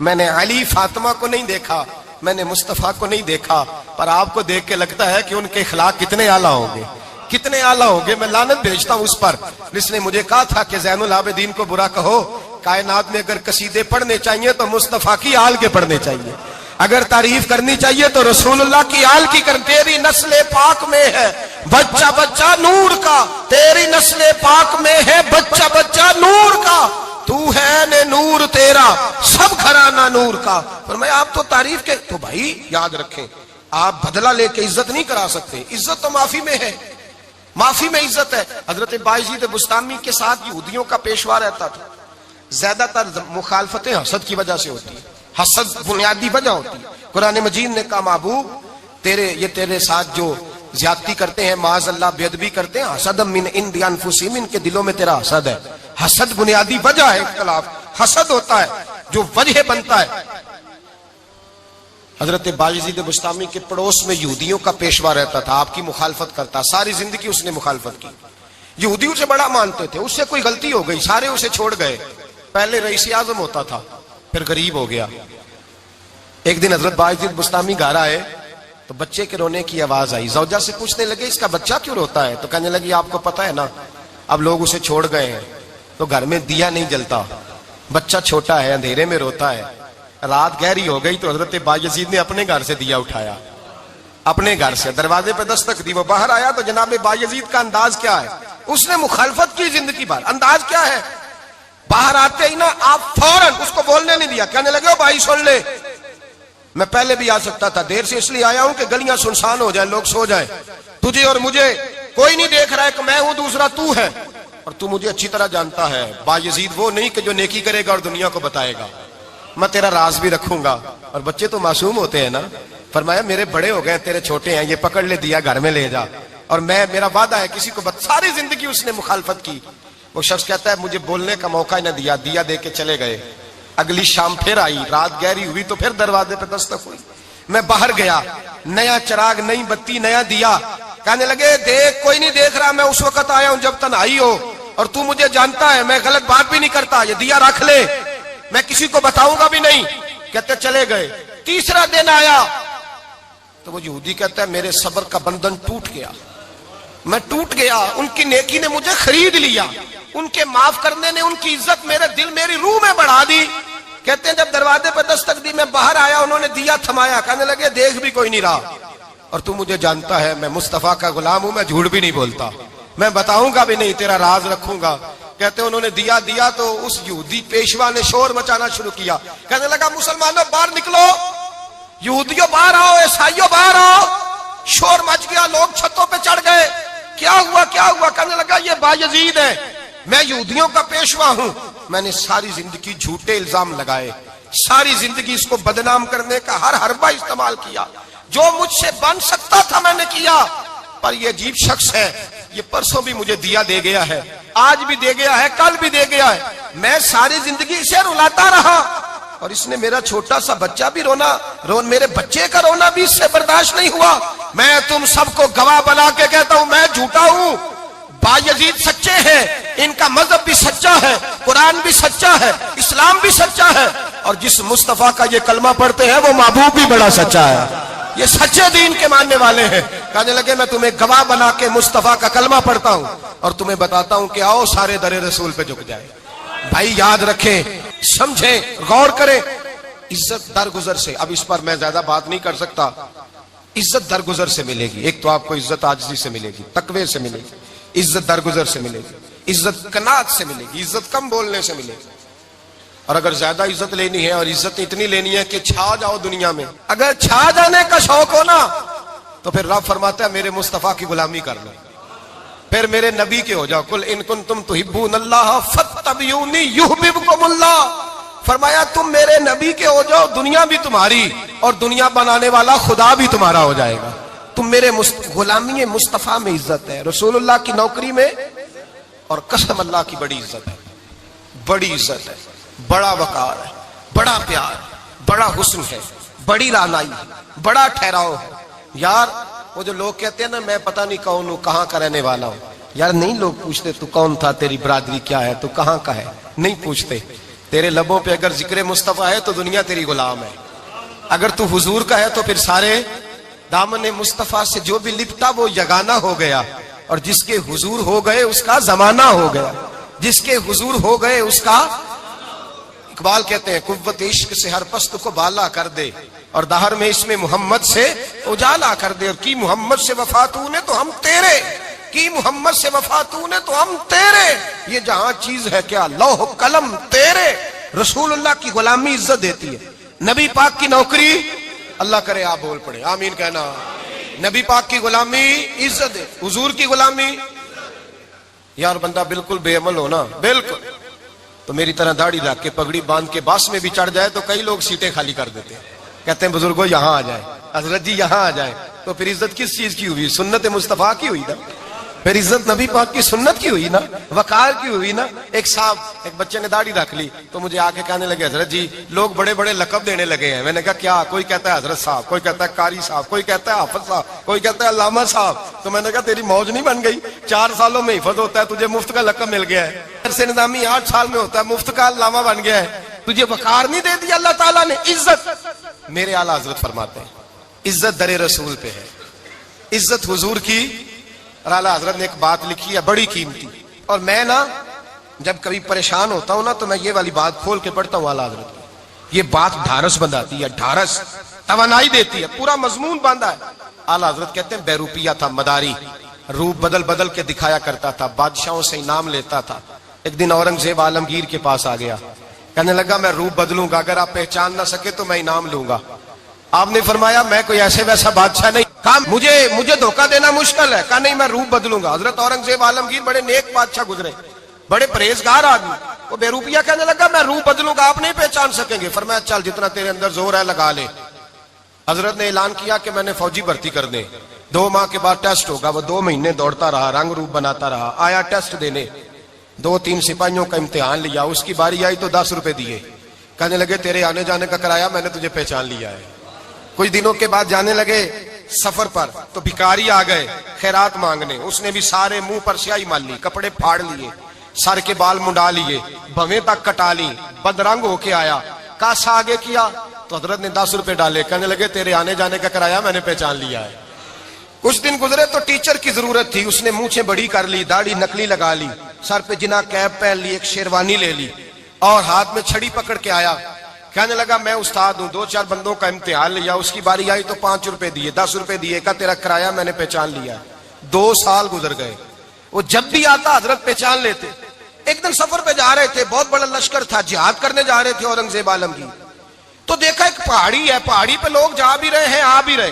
میں نے علی فاطمہ کو نہیں دیکھا، میں نے مصطفیٰ کو نہیں دیکھا، پر آپ کو دیکھ کے لگتا ہے کہ ان کے اخلاق کتنے اعلیٰ ہوں گے، کتنے اعلیٰ ہوں گے۔ میں لعنت بھیجتا ہوں اس پر جس نے مجھے کہا تھا کہ زین العابدین کو برا کہو، کائنات میں اگر قصیدے پڑھنے چاہیے تو مصطفیٰ کی آل کے پڑھنے چاہیے، اگر تعریف کرنی چاہیے تو رسول اللہ کی آل کی کر۔ تیری نسل پاک میں ہے بچہ بچہ نور کا، تیری نسل پاک میں ہے بچہ بچہ نور کا، تو ہے نے نور تیرا سب گھرانہ نور کا۔ فرمایا آپ تو تعریف کے تو بھائی یاد رکھیں آپ بدلہ لے کے عزت نہیں کرا سکتے، عزت تو معافی میں ہے، معافی میں عزت ہے۔ حضرت بایزید بستامی کے ساتھ یہودیوں کا پیشوا رہتا تھا، زیادہ تر مخالفتیں حسد کی وجہ سے ہوتی ہیں، حسد بنیادی وجہ ہوتی ہے۔ قرآن مجید نے کہا محبوب تیرے ساتھ جو زیادتی کرتے ہیں، معاذ اللہ بے ادبی کرتے ہیں، حسد من عند انفسہم، ان کے دلوں میں تیرا حسد ہے۔ حسد بنیادی وجہ ہے، اختلاف حسد ہوتا ہے جو وجہ بنتا ہے۔ حضرت بایزید بستامی کے پڑوس میں یہودیوں کا پیشوا رہتا تھا، آپ کی مخالفت کرتا، ساری زندگی اس نے مخالفت کی، یہودی اسے بڑا مانتے تھے، اس سے کوئی غلطی ہو گئی سارے اسے چھوڑ گئے، پہلے رئیس اعظم ہوتا تھا پھر غریب ہو گیا۔ ایک دن حضرت بایزید بستامی گھر آئے تو بچے کے رونے کی آواز آئی، زوجہ سے پوچھنے لگے اس کا بچہ کیوں روتا ہے؟ تو کہنے لگی آپ کو پتا ہے نا اب لوگ اسے چھوڑ گئے ہیں تو گھر میں دیا نہیں جلتا، بچہ چھوٹا ہے اندھیرے میں روتا ہے۔ رات گہری ہو گئی تو حضرت بایزید نے اپنے گھر سے دیا اٹھایا، اپنے گھر سے دروازے پہ دستک دی، وہ باہر آیا تو جناب بایزید کا انداز کیا ہے، اس نے مخالفت کی زندگی بھر، انداز کیا ہے، باہر آتے ہی نا آپ فوراً اس کو بولنے نہیں دیا، کہنے لگے بھائی سن لے میں پہلے بھی آ سکتا تھا، دیر سے اس لیے آیا ہوں کہ گلیاں سنسان ہو جائیں، لوگ سو جائیں، تجھے اور مجھے کوئی نہیں دیکھ رہا ہے کہ میں ہوں دوسرا تو ہے، اور تو مجھے اچھی طرح جانتا ہے بایزید وہ نہیں کہ جو نیکی کرے گا اور دنیا کو بتائے گا، میں تیرا راز بھی رکھوں گا۔ اور بچے تو معصوم ہوتے ہیں نا، فرمایا میرے بڑے ہو گئے تیرے چھوٹے ہیں، یہ پکڑ لے دیا گھر میں لے جا، اور میرا وعدہ ہے کسی کو ساری زندگی اس نے مخالفت کی۔ وہ شخص کہتا ہے مجھے بولنے کا موقع ہی نہ دیا، دیا دے کے چلے گئے۔ اگلی شام پھر آئی، رات گہری ہوئی تو پھر دروازے پہ دستک ہوئی، میں باہر گیا، نیا چراغ، نئی بتی، نیا دیا، کہنے لگے دیکھ کوئی نہیں دیکھ رہا، میں اس وقت آیا ہوں جب تنہائی ہو، اور تو مجھے جانتا ہے میں غلط بات بھی نہیں کرتا، یہ دیا رکھ لے، میں کسی کو بتاؤں گا بھی نہیں۔ کہتے چلے گئے۔ تیسرا دن آیا تو وہ یہودی کہتا ہے میرے صبر کا بندھن ٹوٹ گیا، میں ٹوٹ گیا، ان کی نیکی نے مجھے خرید لیا، ان کے معاف کرنے نے ان کی عزت میرے دل میری روح میں بڑھا دی۔ کہتے ہیں جب دروازے پہ دستک دی میں باہر آیا، انہوں نے دیا تھمایا، کہنے لگے دیکھ بھی کوئی نہیں رہا، اور تو مجھے جانتا ہے میں مصطفیٰ کا غلام ہوں، میں جھوٹ بھی نہیں بولتا، میں بتاؤں گا بھی نہیں، تیرا راز رکھوں گا۔ کہتے انہوں نے دیا تو اس یہودی پیشوا نے شور مچانا شروع کیا، کہنے لگا مسلمانوں باہر نکلو، یہودیوں باہر آؤ، عیسائیوں باہر آؤ۔ شور مچ گیا، لوگ چھتوں پہ چڑھ گئے، کیا ہوا کیا ہوا؟ کہنے لگا یہ بایزید ہے، میں یہودیوں کا پیشوا ہوں، میں نے ساری زندگی جھوٹے الزام لگائے، ساری زندگی اس کو بدنام کرنے کا ہر حربہ استعمال کیا، جو مجھ سے بن سکتا تھا میں نے کیا، پر یہ عجیب شخص ہے، یہ پرسوں بھی مجھے دیا دے گیا ہے، آج بھی دے گیا ہے، کل بھی دے گیا ہے، میں ساری زندگی اسے رلاتا رہا، اور اس نے میرا چھوٹا سا بچہ بھی میرے بچے کا رونا بھی اس سے برداشت نہیں ہوا۔ میں تم سب کو گواہ بنا کے کہتا ہوں میں جھوٹا ہوں، بایزید سچے ہیں، ان کا مذہب بھی سچا ہے، قرآن بھی سچا ہے، اسلام بھی سچا ہے، اور جس مصطفیٰ کا یہ کلمہ پڑھتے ہیں وہ محبوب بھی بڑا سچا ہے، یہ سچے دین کے ماننے والے ہیں۔ کہنے لگے میں تمہیں گواہ بنا کے مصطفیٰ کا کلمہ پڑھتا ہوں اور تمہیں بتاتا ہوں کہ آؤ سارے در رسول پہ جھک جائے۔ بھائی یاد رکھیں، سمجھیں، غور کریں، عزت درگزر سے، اب اس پر میں زیادہ بات نہیں کر سکتا، عزت درگزر سے ملے گی۔ ایک تو آپ کو عزت عاجزی سے ملے گی، تقوی سے ملے گی، عزت درگزر سے ملے گی، عزت قناعت سے ملے گی، عزت کم بولنے سے ملے گی۔ اور اگر زیادہ عزت لینی ہے اور عزت اتنی لینی ہے کہ چھا جاؤ دنیا میں، اگر چھا جانے کا شوق ہو نا تو پھر رب فرماتا ہے میرے مصطفیٰ کی غلامی کر لو، پھر میرے نبی کے ہو جاؤ، قل ان کنتم تحبون اللہ فاتبعونی یحببکم اللہ۔ فرمایا تم میرے نبی کے ہو جاؤ، دنیا بھی تمہاری اور دنیا بنانے والا خدا بھی تمہارا ہو جائے گا۔ تم میرے غلامی مصطفیٰ میں عزت ہے، رسول اللہ کی نوکری میں، اور قسم اللہ کی بڑی عزت ہے، بڑی عزت ہے، بڑا وقار ہے، بڑا پیار، بڑا حسن ہے، بڑی رعنائی ہے، بڑا ٹھہراؤ ہے۔ یار وہ جو لوگ کہتے ہیں نا میں پتہ نہیں کون ہوں، کہاں کا رہنے والا ہوں، یار نہیں لوگ پوچھتے تو کون تھا، تیری برادری کیا ہے، تو کہاں کا ہے، نہیں پوچھتے۔ تیرے لبوں پہ اگر ذکر مصطفیٰ ہے تو دنیا تیری غلام ہے، اگر تو حضور کا ہے تو پھر سارے دامن مصطفیٰ سے جو بھی لپٹا وہ یگانہ ہو گیا، اور جس کے حضور ہو گئے اس کا زمانہ ہو گیا، جس کے حضور ہو گئے اس کا۔ اقبال کہتے ہیں قوت عشق سے ہر پست کو بالا کر دے، اور دہر میں اس میں محمد سے اجالا کر دے، اور کی محمد سے وفا تو نے تو ہم تیرے، کی محمد سے وفا تو نے تو ہم تیرے، یہ جہاں چیز ہے کیا لوح قلم تیرے۔ رسول اللہ کی غلامی عزت دیتی ہے، نبی پاک کی نوکری، اللہ کرے آپ بول پڑے آمین کہنا، نبی پاک کی غلامی عزت دے، حضور کی غلامی۔ یار بندہ بالکل بے عمل ہو نا، بالکل، تو میری طرح داڑھی رکھ کے پگڑی باندھ کے باس میں بھی چڑھ جائے تو کئی لوگ سیٹیں خالی کر دیتے ہیں، کہتے ہیں بزرگوں یہاں آ جائے، حضرت جی یہاں آ جائے، تو پھر عزت کس چیز کی ہوئی؟ سنت مصطفیٰ کی ہوئی نا، پھر عزت نبی پاک کی سنت کی ہوئی نا، وقار کی ہوئی نا۔ ایک صاحب، ایک بچے نے داڑھی رکھ لی تو مجھے آ کے کہنے لگے حضرت جی لوگ بڑے بڑے لقب دینے لگے ہیں۔ میں نے کہا کیا؟ کوئی کہتا ہے حضرت صاحب، کوئی کہتا ہے قاری صاحب، کوئی کہتا ہے حافظ صاحب، کوئی کہتا ہے علامہ صاحب۔ تو میں نے کہا تیری موج نہیں بن گئی، 4 سالوں میں حفظ ہوتا ہے، تجھے مفت کا لقب مل گیا ہے، سے نظامی 8 سال میں ہوتا ہے، مفت کا علامہ بن گیا ہے، تجھے وقار نہیں دے دیا اللہ تعالیٰ نے، عزت۔ میرے اعلیٰ حضرت فرماتے ہیں عزت در رسول پہ ہے، عزت حضور کی۔ اور اعلیٰ حضرت نے ایک بات لکھی ہے بڑی قیمتی، اور میں نا جب کبھی پریشان ہوتا ہوں نا تو میں یہ والی بات کھول کے پڑھتا ہوں اعلیٰ حضرت کی، یہ بات ڈھارس بندھاتی ہے، ڈھارس توانائی دیتی ہے، پورا مضمون باندھا ہے۔ اعلیٰ حضرت کہتے ہیں بیروپیہ تھا مداری، روپ بدل بدل کے دکھایا کرتا تھا، بادشاہوں سے انعام لیتا تھا۔ ایک دن اورنگزیب عالمگیر کے پاس آ گیا، کہنے لگا میں روپ بدلوں گا، اگر آپ پہچان نہ سکے تو میں انعام لوں گا۔ آپ نے فرمایا میں کوئی ایسے ویسا بادشاہ نہیں، کہا مجھے دھوکہ دینا مشکل ہے، کہا نہیں میں روپ بدلوں گا۔ حضرت اورنگزیب عالمگیر بڑے نیک بادشاہ گزرے، بڑے پرہیزگار آدمی، وہ بے روپیہ کہنے لگا میں روپ بدلوں گا، آپ نہیں پہچان سکیں گے۔ فرمایا چل جتنا تیرے اندر زور ہے لگا لے۔ حضرت نے اعلان کیا کہ میں نے فوجی بھرتی کر دیں، 2 ماہ کے بعد ٹیسٹ ہوگا۔ وہ 2 مہینے دوڑتا رہا، رنگ روپ بناتا رہا، آیا ٹیسٹ دینے، 2-3 سپاہیوں کا امتحان لیا، اس کی باری آئی تو 10 روپے دیے، کہنے لگے تیرے آنے جانے کا کرایہ میں نے تجھے پہچان لیا ہے۔ کچھ دنوں کے بعد جانے لگے سفر پر تو بھکاری آ گئے خیرات مانگنے، اس نے بھی سارے منہ پر سیاہی مال لی، کپڑے پھاڑ لیے، سر کے بال منڈا لیے، بھویں تک کٹا لی، بدرنگ ہو کے آیا، کاسا آگے کیا تو حضرت نے 10 روپے ڈالے، کہنے لگے تیرے آنے جانے کا کرایہ میں نے پہچان لیا ہے۔ کچھ دن گزرے تو ٹیچر کی ضرورت تھی، اس نے مونچھیں بڑی کر لی، داڑھی نکلی لگا لی، سر پہ جنا کیپ پہن لی، ایک شیروانی لے لی، اور ہاتھ میں چھڑی پکڑ کے آیا، کہنے لگا میں استاد ہوں، 2-4 بندوں کا امتحان لیا، اس کی باری آئی تو 5 روپے دیے، 10 روپے دیے، کہا تیرا کرایہ میں نے پہچان لیا ہے۔ 2 سال گزر گئے، وہ جب بھی آتا حضرت پہچان لیتے، ایک دن سفر پہ جا رہے تھے، بہت بڑا لشکر تھا، جہاد کرنے جا رہے تھے اورنگزیب عالم کی. تو دیکھا ایک پہاڑی ہے، پہاڑی پہ لوگ جا بھی رہے ہیں آ بھی رہے.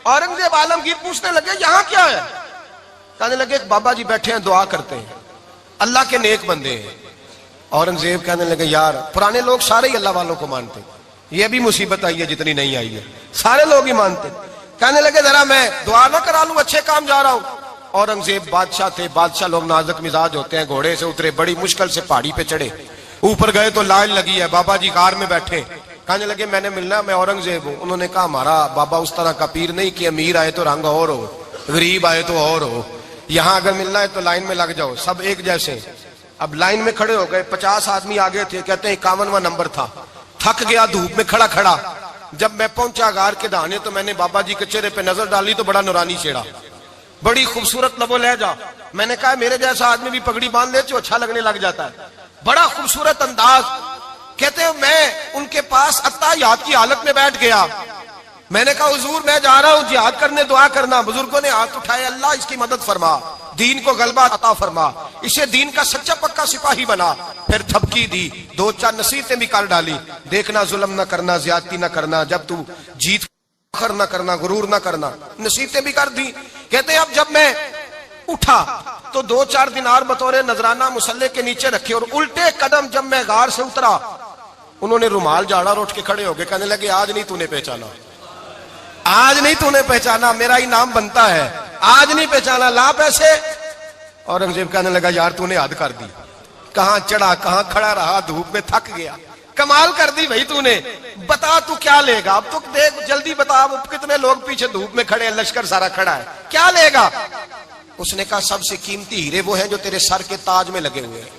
اورنگزیب عالمگیر پوچھنے لگے یہاں کیا ہے؟ کہنے لگے ایک بابا جی بیٹھے ہیں دعا کرتے ہیں، اللہ کے نیک بندے ہیں. اورنگزیب کہنے لگے یار پرانے لوگ سارے ہی اللہ والوں کو مانتے، یہ بھی مصیبت آئی ہے جتنی نہیں آئی ہے، سارے لوگ ہی مانتے. کہنے لگے ذرا میں دعا نہ کرا لوں، اچھے کام جا رہا ہوں. اورنگزیب بادشاہ تھے، بادشاہ لوگ نازک مزاج ہوتے ہیں. گھوڑے سے اترے، بڑی مشکل سے پہاڑی پہ چڑھے، اوپر گئے تو لائن لگی ہے، بابا جی غار میں بیٹھے. کہنے لگے میں نے ملنا، میں اورنگزیب ہوں. انہوں نے کہا ہمارا بابا اس طرح کا پیر نہیں کہ امیر آئے تو رنگ اور ہو، غریب آئے تو اور ہو، یہاں اگر ملنا ہے تو لائن میں لگ جاؤ، سب ایک جیسے. اب لائن میں کھڑے ہو گئے، 50 آدمی آگے تھے، کہتے ہیں 51واں نمبر تھا. تھک گیا دھوپ میں کھڑا کھڑا. جب میں پہنچا غار کے دہانے تو میں نے بابا جی کے چہرے پہ نظر ڈالی تو بڑا نورانی چہرہ، بڑی خوبصورت لب و لہجہ. میں نے کہا میرے جیسا آدمی بھی پگڑی باندھ لے تو اچھا لگنے لگ جاتا ہے، بڑا خوبصورت انداز. کہتے ہیں میں ان کے پاس اتحیات کی حالت میں بیٹھ گیا. میں نے کہا حضور میں جا رہا ہوں جہاد کرنے، دعا کرنا. بزرگوں نے ہاتھ اٹھائے، اللہ اس کی مدد فرما، دین کو غلبہ عطا فرما، اسے دین کا سچا پکا سپاہی بنا. پھر تھپکی دی، 2-4 نصیحتیں بھی کر ڈالی. دیکھنا ظلم نہ کرنا، زیادتی نہ کرنا، جب تو جیت فخر نہ کرنا، غرور نہ کرنا، نصیحتیں بھی کر دی. کہتے ہیں اب جب میں اٹھا تو 2-4 دینار بطور نذرانہ مسلح کے نیچے رکھے، اور الٹے قدم جب میں غار سے اترا انہوں نے رومال جھاڑا اور اٹھ کے کھڑے ہو گئے. کہنے لگے آج نہیں تو نے پہچانا، آج نہیں تو نے پہچانا، میرا ہی نام بنتا ہے، آج نہیں پہچانا، لا پیسے. اورنگزیب کہنے لگا یار تو نے حد کر دی، کہاں چڑھا کہاں کھڑا رہا، دھوپ میں تھک گیا، کمال کر دی بھائی تو نے. بتا تو کیا لے گا اب، تو دیکھ جلدی بتا، اب کتنے لوگ پیچھے دھوپ میں کھڑے ہیں، لشکر سارا کھڑا ہے، کیا لے گا؟ اس نے کہا سب سے قیمتی ہیرے وہ ہیں جو تیرے سر کے تاج میں لگے ہوئے ہیں،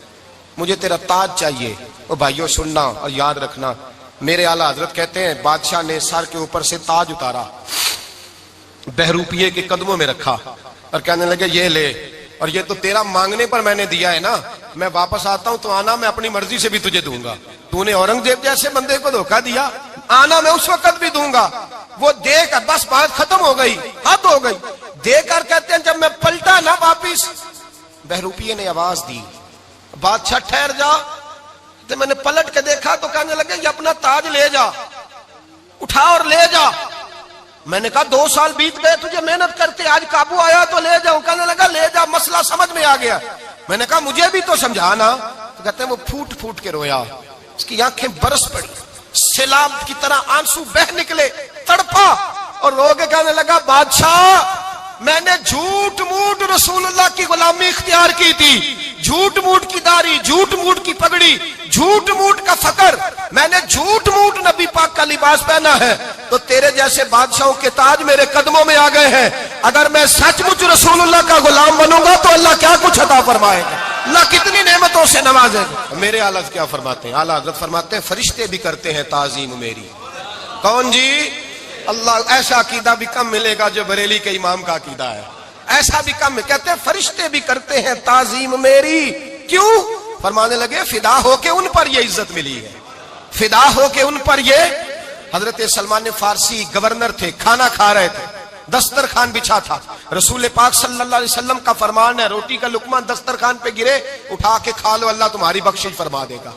مجھے تیرا تاج چاہیے. او بھائیو سننا اور یاد رکھنا، میرے اعلیٰ حضرت کہتے ہیں بادشاہ نے سر کے اوپر سے تاج اتارا، بہروپیے کے قدموں میں رکھا اور کہنے لگے یہ لے، اور یہ تو تیرا مانگنے پر میں نے دیا ہے نا، میں واپس آتا ہوں تو آنا میں اپنی مرضی سے بھی تجھے دوں گا. تو نے اورنگزیب جیسے بندے کو دھوکہ دیا، آنا میں اس وقت بھی دوں گا. وہ دے کر بس بات ختم ہو گئی، حد ہو گئی. دے کر کہتے ہیں جب میں پلٹا نا واپس، بہروپیے نے آواز دی بادشاہ ٹھہر جا. تو میں نے پلٹ کے دیکھا تو کہنے لگے یہ اپنا تاج لے جا، اٹھا اور لے جا. میں نے کہا 2 سال بیت گئے تجھے محنت کرتے، آج قابو آیا تو لے جاؤں. کہنے لگا لے جا، مسئلہ سمجھ میں آ گیا. میں نے کہا مجھے بھی تو سمجھانا. تو کہتے ہیں وہ پھوٹ پھوٹ کے رویا، اس کی آنکھیں برس پڑی، سیلاب کی طرح آنسو بہ نکلے، تڑپا اور رو کے کہنے لگا بادشاہ میں نے جھوٹ موٹ رسول اللہ کی غلامی اختیار کی تھی، جھوٹ موٹ کی داڑھی، جھوٹ موٹ کی پگڑی، جھوٹ موٹ کا فقر، میں نے جھوٹ موٹ نبی پاک کا لباس پہنا ہے، تو تیرے جیسے بادشاہوں کے تاج میرے قدموں میں آ گئے ہیں. اگر میں سچ مچ رسول اللہ کا غلام بنوں گا تو اللہ کیا کچھ عطا فرمائے گا، اللہ کتنی نعمتوں سے نوازے گا. میرے اعلیٰ حضرت کیا فرماتے ہیں؟ اعلیٰ حضرت فرماتے ہیں فرشتے بھی کرتے ہیں تعظیم میری. کون جی؟ اللہ. ایسا عقیدہ بھی کم ملے گا جو بریلی کے امام کا عقیدہ ہے، ایسا بھی کم. کہتے ہیں فرشتے بھی کرتے ہیں تعظیم میری. کیوں؟ فرمانے لگے فدا ہو کے ان پر یہ عزت ملی ہے، فدا ہو کے ان پر یہ. حضرت سلمان فارسی گورنر تھے، کھانا کھا رہے تھے، دسترخوان بچھا تھا. رسول پاک صلی اللہ علیہ وسلم کا فرمان ہے روٹی کا لقمہ دسترخوان پہ گرے اٹھا کے کھا لو، اللہ تمہاری بخشش فرما دے گا.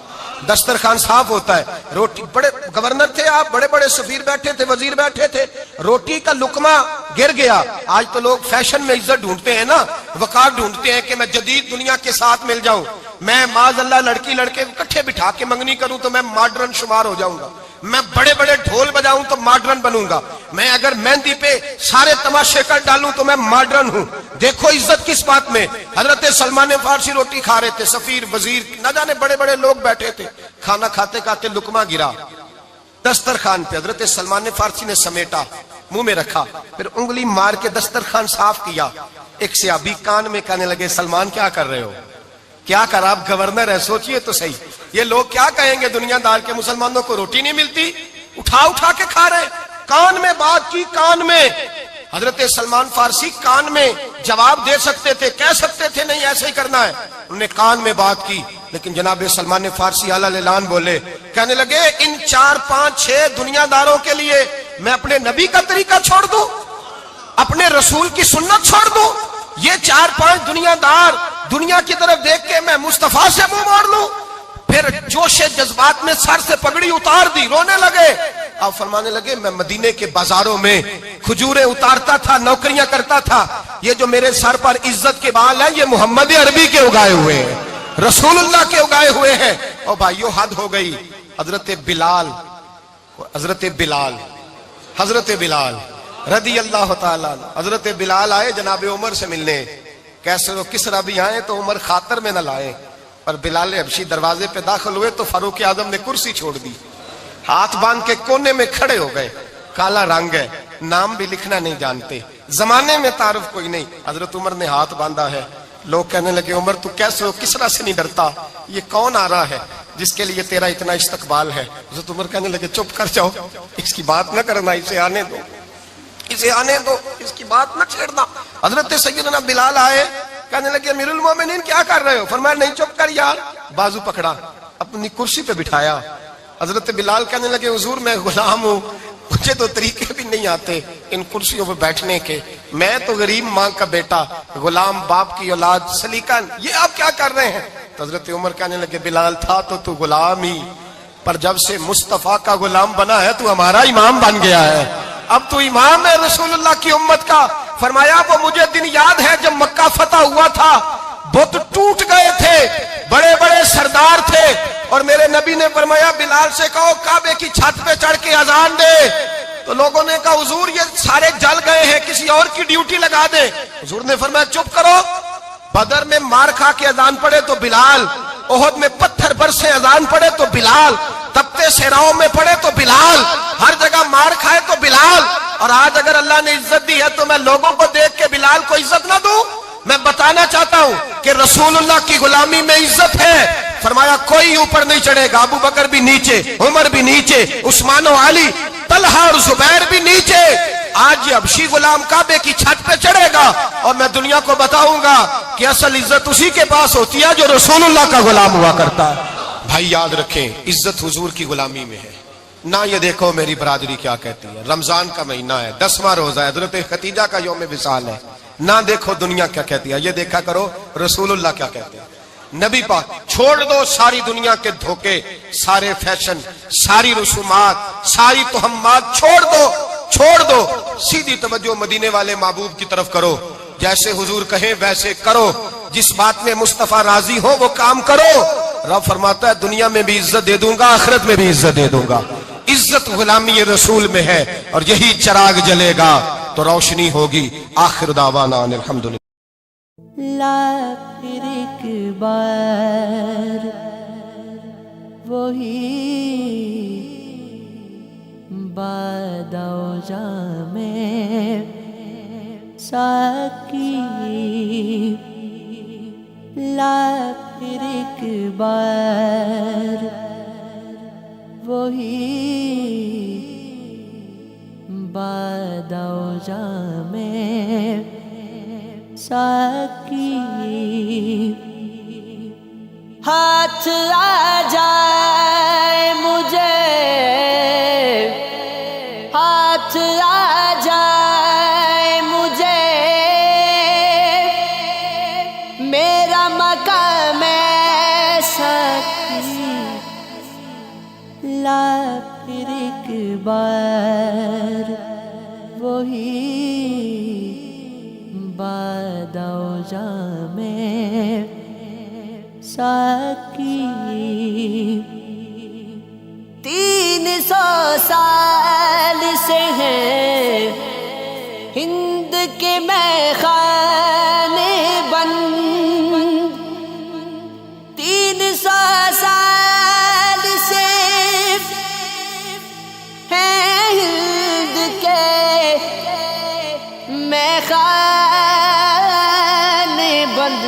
دسترخوان صاف ہوتا ہے. روٹی، بڑے گورنر تھے آپ، بڑے بڑے سفیر بیٹھے تھے، وزیر بیٹھے تھے، روٹی کا لقمہ گر گیا. آج تو لوگ فیشن میں عزت ڈھونڈتے ہیں نا، وقار ڈھونڈتے ہیں کہ میں جدید دنیا کے ساتھ مل جاؤں، میں معاذ اللہ لڑکی لڑکے اکٹھے بٹھا کے منگنی کروں تو میں ماڈرن شمار ہو جاؤں گا، میں بڑے بڑے ڈھول بجاؤں تو ماڈرن بنوں گا، میں اگر مہندی پہ سارے تماشے کر ڈالوں تو میں ماڈرن ہوں. دیکھو عزت کس بات میں. حضرت سلمان فارسی روٹی کھا رہے تھے، سفیر وزیر نہ جانے بڑے بڑے لوگ بیٹھے تھے، کھانا کھاتے کھاتے لقمہ گرا دسترخوان پہ. حضرت سلمان فارسی نے سمیٹا، منہ میں رکھا، پھر انگلی مار کے دسترخوان صاف کیا. ایک صحابی کان میں کہنے لگے سلمان کیا کر رہے ہو، کیا کر، آپ گورنر ہے، سوچئے تو صحیح، یہ لوگ کیا کہیں گے دنیا دار کے مسلمانوں کو روٹی نہیں ملتی، اٹھا اٹھا کے کھا رہے. کان میں بات کی، کان میں. حضرت سلمان فارسی کان میں جواب دے سکتے تھے، کہہ سکتے تھے نہیں ایسے ہی کرنا ہے، انہوں نے کان میں بات کی. لیکن جناب سلمان فارسی اعلیٰ اعلان بولے، کہنے لگے ان 4 5 6 دنیا داروں کے لیے میں اپنے نبی کا طریقہ چھوڑ دوں، اپنے رسول کی سنت چھوڑ دوں، یہ 4-5 دنیا دار دنیا کی طرف دیکھ کے میں مصطفیٰ سے منہ موڑ لوں؟ پھر جوش جذبات میں سر سے پگڑی اتار دی، رونے لگے۔ آپ فرمانے لگے میں مدینے کے بازاروں میں کھجوریں اتارتا تھا، نوکریاں کرتا تھا، یہ جو میرے سر پر عزت کے بال ہیں یہ محمد عربی کے اگائے ہوئے ہیں، رسول اللہ کے اگائے ہوئے ہیں۔ اور بھائیو حد ہو گئی۔ حضرت بلال رضی اللہ تعالیٰ عنہ، حضرت بلال آئے جناب عمر سے ملنے، کیسے وہ کسرا بھی آئے تو عمر خاطر میں نہ لائے، اور بلال حبشی دروازے پہ داخل ہوئے تو فاروق اعظم نے کرسی چھوڑ دی، ہاتھ باندھ کے کونے میں کھڑے ہو گئے۔ کالا رنگ ہے، نام بھی لکھنا نہیں جانتے، زمانے میں تعارف کوئی نہیں۔ حضرت عمر نے ہاتھ باندھا ہے، لوگ کہنے لگے عمر تو کیسے ہو، کسرا سے نہیں ڈرتا، یہ کون آ رہا ہے جس کے لیے تیرا اتنا استقبال ہے؟ حضرت عمر کہنے لگے چپ کر جاؤ، اس کی بات نہ کرنا، اسے آنے دو، اسے آنے دو، اس کی بات نہ چھیڑنا۔ حضرت سیدنا بلال آئے، کہنے لگے امیر المومنین کیا کر رہے ہو؟ فرمایا نہیں چپ کر یار، بازو پکڑا، اپنی کرسی پہ بٹھایا۔ حضرت بلال کہنے لگے حضور میں غلام ہوں، مجھے تو طریقے بھی نہیں آتے ان کرسیوں پہ بیٹھنے کے، میں تو غریب ماں کا بیٹا، غلام باپ کی اولاد، سلیقہ، یہ آپ کیا کر رہے ہیں؟ تو حضرت عمر کہنے لگے بلال تھا تو غلام ہی، پر جب سے مصطفیٰ کا غلام بنا ہے تو ہمارا امام بن گیا ہے، اب تو امام ہے رسول اللہ کی امت کا۔ فرمایا وہ مجھے دن یاد ہے جب مکہ فتح ہوا تھا، بت ٹوٹ گئے تھے، بڑے بڑے سردار تھے، اور میرے نبی نے فرمایا بلال سے کہو کعبے کی چھت پہ چڑھ کے اذان دے۔ تو لوگوں نے کہا حضور یہ سارے جل گئے ہیں، کسی اور کی ڈیوٹی لگا دے۔ حضور نے فرمایا چپ کرو، بدر میں مار کھا کے اذان پڑے تو بلال، احد میں پتھر برسے اذان پڑے تو بلال، تپتے صحراؤں میں پڑے تو بلال، ہر جگہ مار کھائے تو بلال۔ اور آج اگر اللہ نے عزت دی ہے تو میں لوگوں کو دیکھ کے بلال کو عزت نہ دوں؟ میں بتانا چاہتا ہوں کہ رسول اللہ کی غلامی میں عزت ہے۔ فرمایا کوئی اوپر نہیں چڑھے گا، ابو بکر بھی نیچے، عمر بھی نیچے، عثمان و علی، طلحہ اور زبیر بھی نیچے۔ آج یہ حبشی غلام کعبے کی چھت پہ چڑھے گا اور میں دنیا کو بتاؤں گا کہ اصل عزت اسی کے پاس ہوتی ہے جو رسول اللہ کا غلام ہوا کرتا ہے۔ بھائی یاد رکھیں عزت حضور کی غلامی میں ہے۔ نہ یہ دیکھو میری برادری کیا کہتی ہے، رمضان کا مہینہ ہے، 10واں روزہ ہے، حضرت خدیجہ کا یوم وصال ہے، نہ دیکھو دنیا کیا کہتی ہے، یہ دیکھا کرو رسول اللہ کیا کہتے ہیں۔ نبی پاک چھوڑ دو ساری دنیا کے دھوکے، سارے فیشن، ساری رسومات، ساری تہمات چھوڑ دو، سیدھی توجہ مدینے والے محبوب کی طرف کرو، جیسے حضور کہیں ویسے کرو، جس بات میں مصطفیٰ راضی ہو وہ کام کرو۔ رب فرماتا ہے دنیا میں بھی عزت دے دوں گا، آخرت میں بھی عزت دے دوں گا۔ عزت غلامی رسول میں ہے، اور یہی چراغ جلے گا تو روشنی ہوگی۔ آخر دعوانا ان الحمدللہ۔ لا پھر ایک بار وہی باداؤ جام ساکی، لا پھر ایک بار وہی باداؤ جام ساکی، ہاتھ آ جائے مجھے، ہاتھ آ جائے مجھے، میرا مقام ساکی، لا پھر ایک بار وہی باداؤ جام ساکی۔ 300 سال سے ہیں ہند کے میخانے بند، 300 سال سے ہیں ہند کے میخانے بند،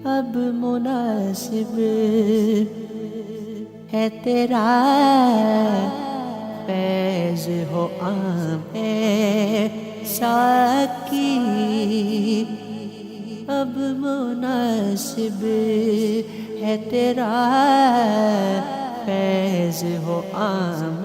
اب مناسب ہے تیرا فیض ہو عام ساکی، اب مناسب ہے تیرا فیض ہو عام